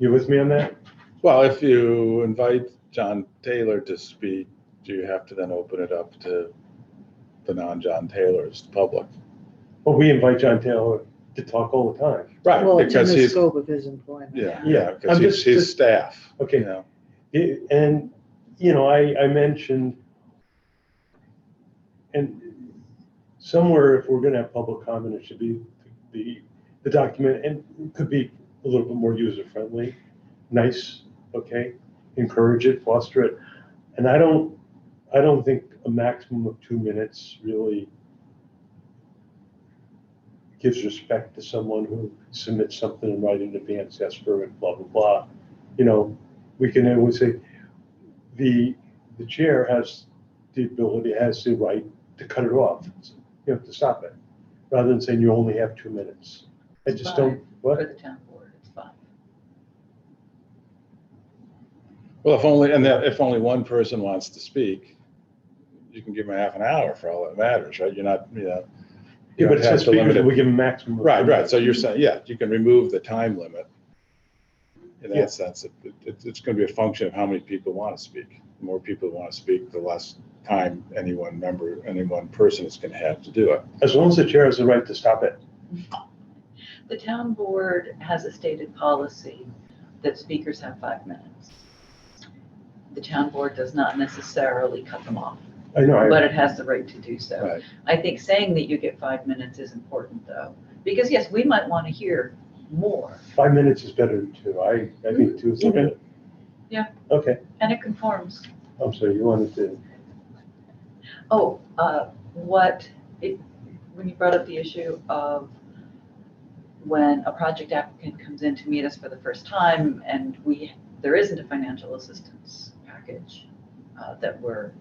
You with me on that? Well, if you invite John Taylor to speak, do you have to then open it up to the non-John Taylors, the public? Well, we invite John Taylor to talk all the time. Right, Well, it's in because the he's, scope of his employment. yeah, Yeah, because I'm he's just- his staff. Okay. And, I mentioned, and somewhere if we're gonna have public comment, it should be the document, and it could be a little bit more user-friendly, nice, okay? Encourage it, foster it. And I don't think a maximum of 2 minutes really gives respect to someone who submits something in writing in advance, asks for it, blah, blah, blah. We can always say, the chair has the right to cut it off, to stop it, rather than saying you only have 2 minutes. I It's just fine. don't, what? For the town board, it's fine. Well, if only one person wants to speak, you can give them half an hour for all that matters, right? You're not, Yeah, you but don't it have says to limit speakers, it. we give them maximum. of 2 Right. minutes. So you're saying, yeah, you can remove the time limit. In Yeah. that sense, it's going to be a function of how many people want to speak. The more people want to speak, the less time any one person is going to have to do it. As long as the chair has the right to stop it. The town board has a stated policy that speakers have 5 minutes. The town board does not necessarily cut them off, I know, but it has the right to do so. Right. I think saying that you get 5 minutes is important though, because yes, we might want to hear more, 5 minutes is better than 2. I think 2 is good. Yeah. Okay, and it conforms. I'm sorry, you wanted to, When you brought up the issue of when a project applicant comes in to meet us for the first time and there isn't a financial assistance package that we're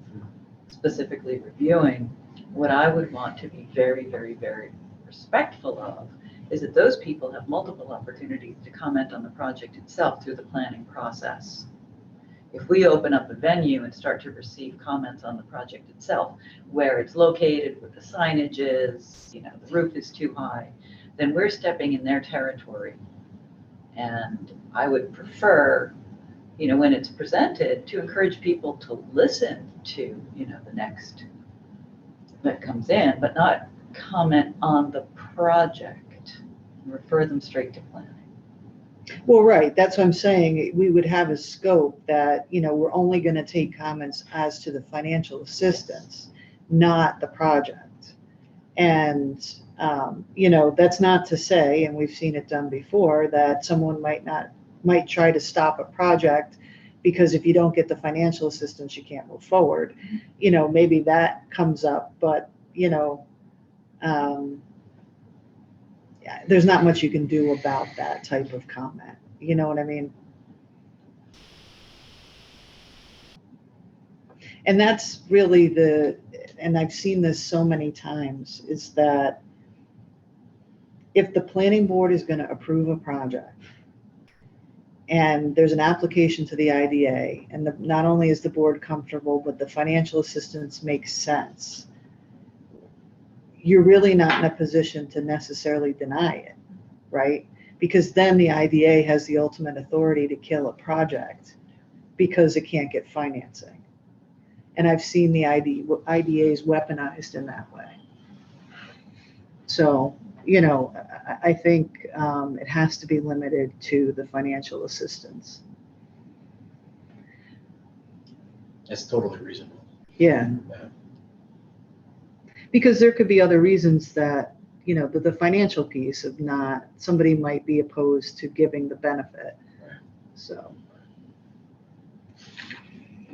specifically reviewing, what I would want to be very, very, very respectful of is that those people have multiple opportunities to comment on the project itself through the planning process. If we open up a venue and start to receive comments on the project itself, where it's located, what the signage is, the roof is too high, then we're stepping in their territory. And I would prefer, when it's presented, to encourage people to listen to, the next that comes in, but not comment on the project, and refer them straight to planning. Well, right, that's what I'm saying. We would have a scope that, we're only going to take comments as to the financial assistance, not the project. And That's not to say, and we've seen it done before, that someone might try to stop a project because if you don't get the financial assistance, you can't move forward. Maybe that comes up, but, there's not much you can do about that type of comment. You know what I mean? And that's really and I've seen this so many times, is that if the planning board is going to approve a project and there's an application to the IDA, and not only is the board comfortable, but the financial assistance makes sense, you're really not in a position to necessarily deny it, right? Because then the IDA has the ultimate authority to kill a project because it can't get financing. And I've seen the IDAs weaponized in that way. So, I think it has to be limited to the financial assistance. That's totally reasonable. Yeah. Because there could be other reasons that, the financial piece of somebody might be opposed to giving the benefit. Right. So.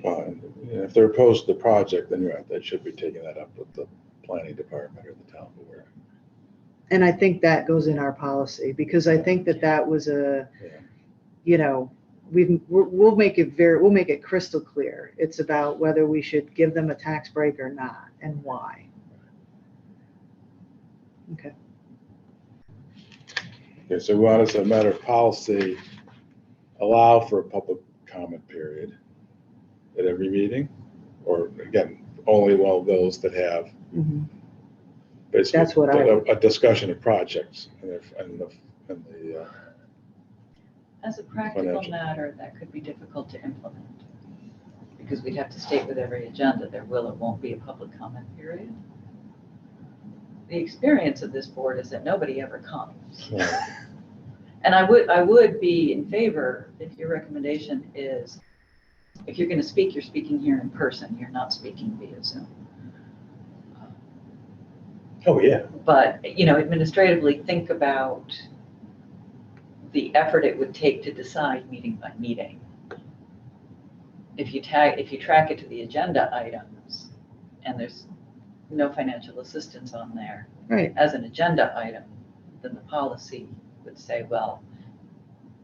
Well, if they're opposed to the project, then you're right, they should be taking that up with the planning department or the town board. And I think that goes in our policy, because I think that was we'll make it crystal clear. It's about whether we should give them a tax break or not, and why. Okay. Okay, so we want, as a matter of policy, allow for a public comment period at every meeting, or again, only one of those that have Mm-hmm. basically That's what a discussion of projects and the As a practical Financial. matter, that could be difficult to implement, because we'd have to state with every agenda there will or won't be a public comment period. The experience of this board is that nobody ever comes. And I would be in favor if your recommendation is, if you're going to speak, you're speaking here in person, you're not speaking via Zoom. Oh, yeah. But, administratively, think about the effort it would take to decide meeting by meeting. If you track it to the agenda items and there's no financial assistance on there Right. as an agenda item, then the policy would say, well,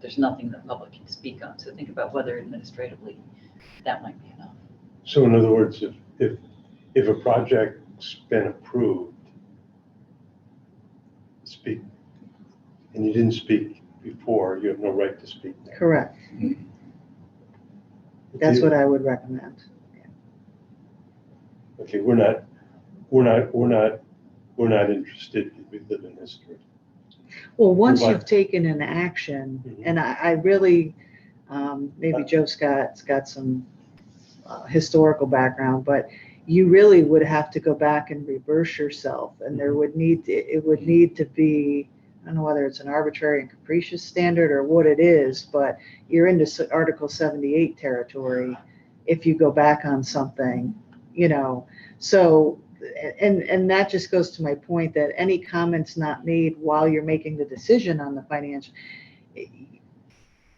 there's nothing the public can speak on. So think about whether administratively that might be enough. So in other words, if a project's been approved, speak, and you didn't speak before, you have no right to speak now. Correct. That's what I would recommend. Okay, we're not interested. We live in history. Well, once Right. you've taken an action, Mhm. and I really, maybe Joe Scott's got some historical background, but you really would have to go back and reverse yourself, and it would need to be, I don't know whether it's an arbitrary and capricious standard or what it is, but you're into Article 78 territory if you go back on something, so, and that just goes to my point that any comments not made while you're making the decision on the financial,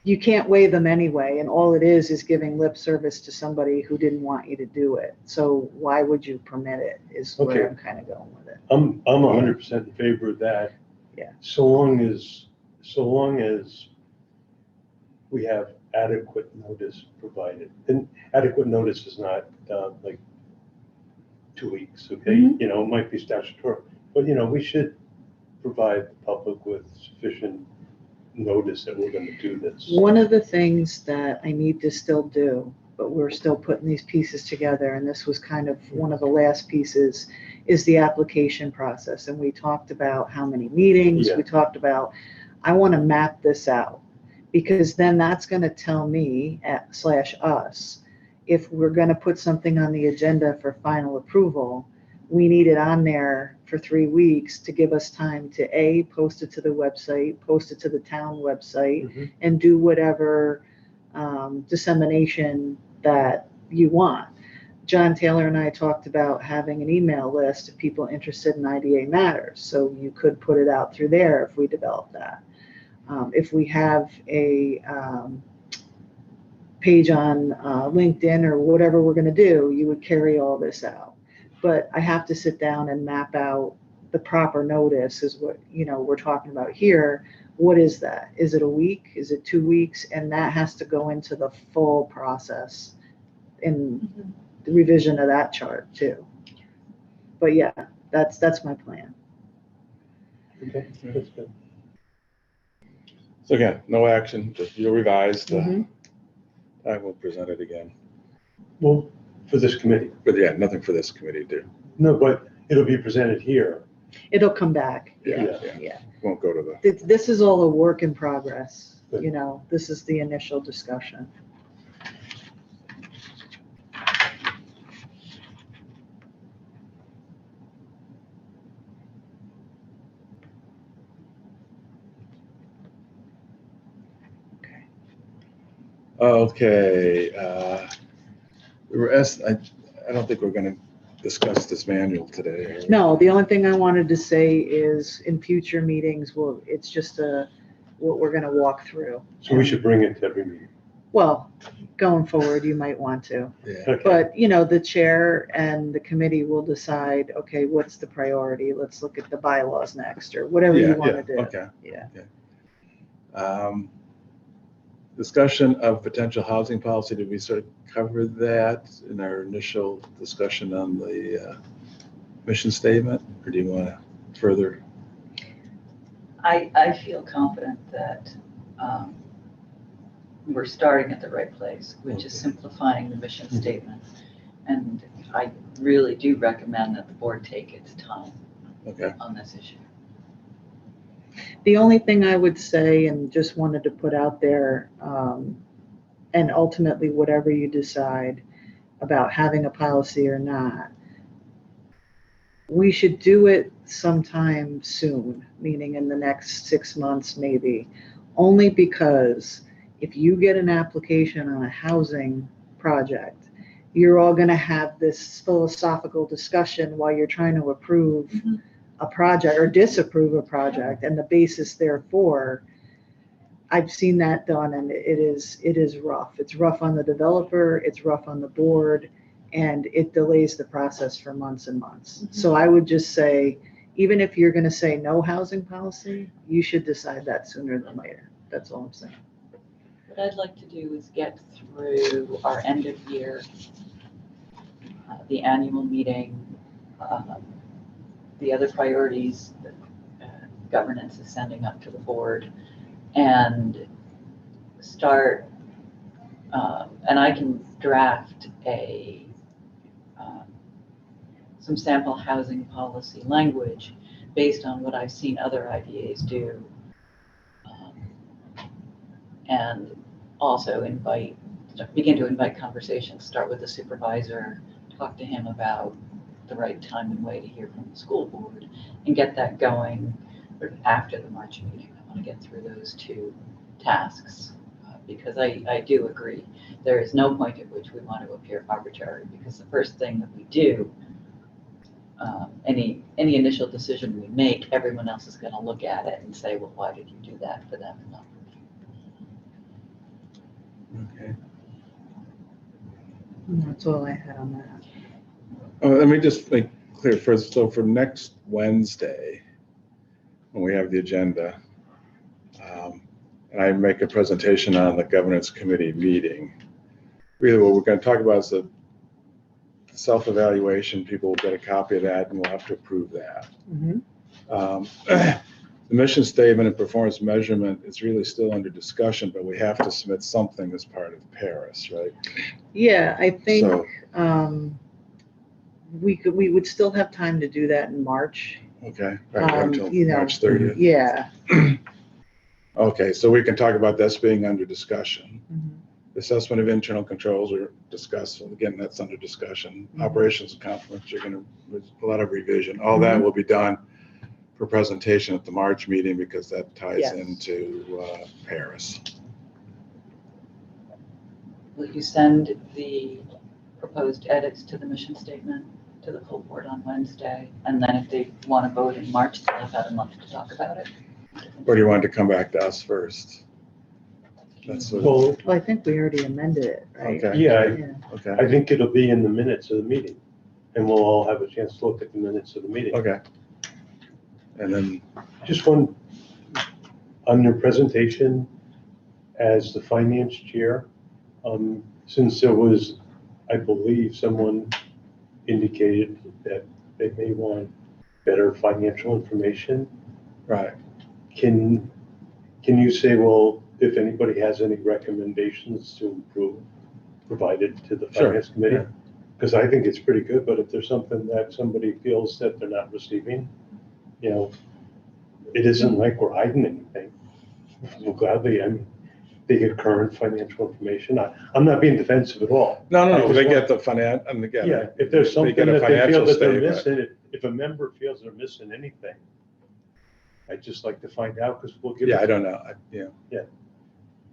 you can't weigh them anyway, and all it is giving lip service to somebody who didn't want you to do it. So why would you permit it, is where Okay. I'm kind of going with it. I'm 100% in favor of that. Yeah. So long as we have adequate notice provided. And adequate notice is not like 2 weeks, okay? Mhm. It might be statutory, but we should provide the public with sufficient notice that we're going to do this. One of the things that I need to still do, but we're still putting these pieces together, and this was kind of one of the last pieces, is the application process. And we talked about how many meetings, Yeah. we talked about, I want to map this out, because then that's going to tell me / us, if we're going to put something on the agenda for final approval, we need it on there for 3 weeks to give us time to post it to the website, post it to the town website, Mhm. and do whatever dissemination that you want. John Taylor and I talked about having an email list of people interested in IDA matters. So you could put it out through there if we develop that. If we have a page on LinkedIn or whatever we're going to do, you would carry all this out. But I have to sit down and map out the proper notice is what, we're talking about here. What is that? Is it a week? Is it 2 weeks? And that has to go into the full process in the revision of that chart too. But yeah, that's my plan. Okay, that's good. So again, no action, just you'll revise Mhm. I will present it again. Well, for this committee. But yeah, nothing for this committee to do. No, but it'll be presented here. It'll come back. Yeah. Yeah. Won't go to the, This is all a work in progress. Good. This is the initial discussion. okay. We were asked, I don't think we're gonna discuss this manual today. No, the only thing I wanted to say is in future meetings, it's just what we're gonna walk through. So we should bring it to every meeting. Well, going forward, you might want to. Yeah, Okay. But, the chair and the committee will decide, okay, what's the priority? Let's look at the bylaws next, or whatever you want to do. okay. Yeah. Discussion of potential housing policy, did we sort of cover that in our initial discussion on the mission statement? Or do you want to further? I feel confident that we're starting at the right place, which is simplifying the mission statement. And I really do recommend that the board take its time Okay. on this issue. The only thing I would say, and just wanted to put out there, and ultimately whatever you decide about having a policy or not, we should do it sometime soon, meaning in the next 6 months maybe, only because if you get an application on a housing project, you're all going to have this philosophical discussion while you're trying to approve a project or disapprove a project, and the basis therefore, I've seen that done, and it is rough. It's rough on the developer, it's rough on the board, and it delays the process for months and months. So I would just say, even if you're going to say no housing policy, you should decide that sooner than later. That's all I'm saying. What I'd like to do is get through our end of year, the annual meeting, the other priorities that governance is sending up to the board, and start, and I can draft some sample housing policy language based on what I've seen other IDAs do. And also begin to invite conversations, start with the supervisor, talk to him about the right time and way to hear from the school board, and get that going sort of after the March meeting. I want to get through those two tasks because I do agree. There is no point at which we want to appear arbitrary, because the first thing that we do, any initial decision we make, everyone else is going to look at it and say, well, why did you do that for them and not for me? Okay. That's all I had on that. Let me just make clear first. So for next Wednesday, when we have the agenda, and I make a presentation on the governance committee meeting, really what we're going to talk about is the self-evaluation. People will get a copy of that, and we'll have to approve that. The mission statement and performance measurement is really still under discussion, but we have to submit something as part of Paris, right? Yeah, I think So, we would still have time to do that in March. okay, right until you know, March 30th. Yeah. Okay, so we can talk about this being under discussion. Mhm. Assessment of internal controls are discussed, and again, that's under discussion. Mhm. Operations and complements are gonna, a lot of revision. All that will be done for presentation at the March meeting, because that ties Yes. into Paris. Will you send the proposed edits to the mission statement to the full board on Wednesday. And then if they want to vote in March, they'll have had a month to talk about it. Or do you want to come back to us first? That's what, Well, Well, I think we already amended it, right? okay, yeah, Yeah. okay, I think it'll be in the minutes of the meeting, and we'll all have a chance to look at the minutes of the meeting. okay. And then, Just one, on your presentation as the finance chair, since there was, I believe, someone indicated that they may want better financial information, right, can you say, well, if anybody has any recommendations to improve, provided to the Sure, finance committee? yeah. Because I think it's pretty good, but if there's something that somebody feels that they're not receiving, you know, it isn't like we're hiding anything. We'll gladly, I mean, they get current financial information. I'm not being defensive at all. no, they get the finance, and again. Yeah, if there's they something get a that they feel financial that they're statement. missing, if a member feels they're missing anything, I'd just like to find out, because we'll give. Yeah, I don't know, yeah. Yeah.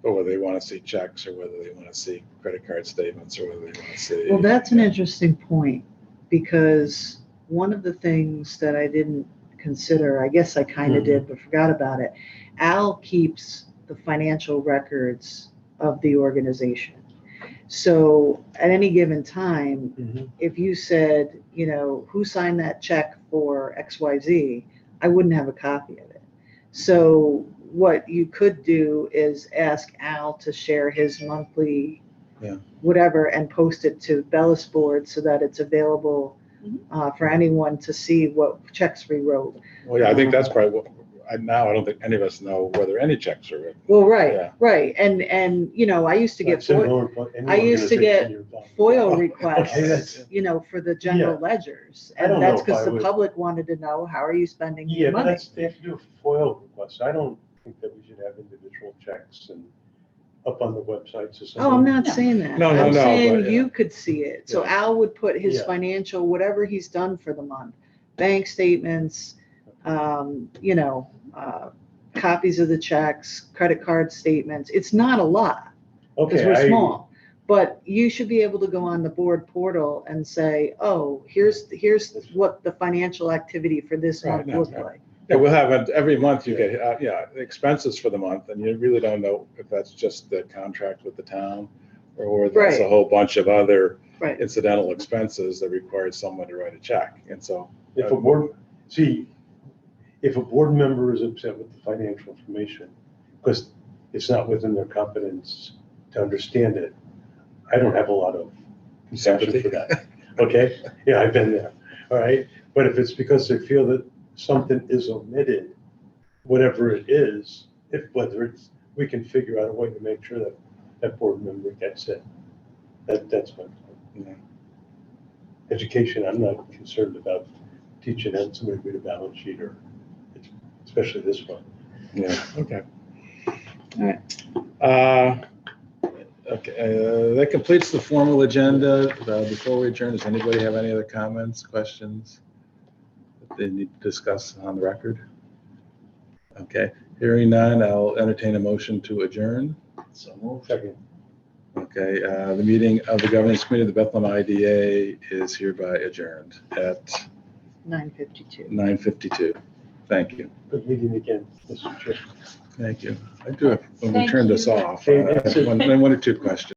Or whether they want to see checks, or whether they want to see credit card statements, or whether they want to see. Well, that's an interesting point, because one of the things that I didn't consider, I guess I kind of did, but forgot about it. Al keeps the financial records of the organization. So at any given time, Mhm. if you said, you know, who signed that check for XYZ, I wouldn't have a copy of it. So what you could do is ask Al to share his monthly Yeah. whatever and post it to Bellis board so that it's available for anyone to see what checks we wrote. Well, yeah, I think that's probably what, now I don't think any of us know whether any checks are written. Well, right, Yeah. right. And, you know, I used to get That's similar to any I used to organization get you're involved in. FOIL Okay, requests, that's, you know, for the general Yeah. ledgers. I don't And that's know if because I the would- public wanted to know, how are you spending yeah, your but money? that's, they have to do a FOIL request. I don't think that we should have individual checks and up on the websites or something. Oh, I'm not No. saying that. No, I'm no, saying but, yeah. you could see it. So Yeah. Al would put his Yeah. financial, whatever he's done for the month, bank statements, you know, copies of the checks, credit card statements. It's not a lot, because Okay, we're small. But you should be able to go on the board portal and say, oh, here's what the financial activity for this Right, month no, looked no. like. Yeah, we'll have it, every month you get, expenses for the month, and you really don't know if that's just the contract with the town, or that's a Right. whole bunch of other Right. incidental expenses that require someone to write a check, and so. if a board, see, if a board member is upset with the financial information, because it's not within their competence to understand it, I don't have a lot of sympathy for that. Okay? Yeah, I've been there. All right? But if it's because they feel that something is omitted, whatever it is, whether it's, we can figure out a way to make sure that that board member gets it. That's my point. Yeah. Education, I'm not concerned about teaching them somebody to read a balance sheet, or especially this one. Yeah, okay. All right. Okay, that completes the formal agenda. Before we adjourn, does anybody have any other comments, questions that they need to discuss on the record? Okay, hearing none, I'll entertain a motion to adjourn. So moved. Second. Okay, the meeting of the Governance Committee of the Bethlehem IDA is hereby adjourned at 9:52. 9:52. Thank you. Good meeting again, Mr. Chair. Thank you. I do have, when we Thank turn this you. off, Hey, I have one or two questions.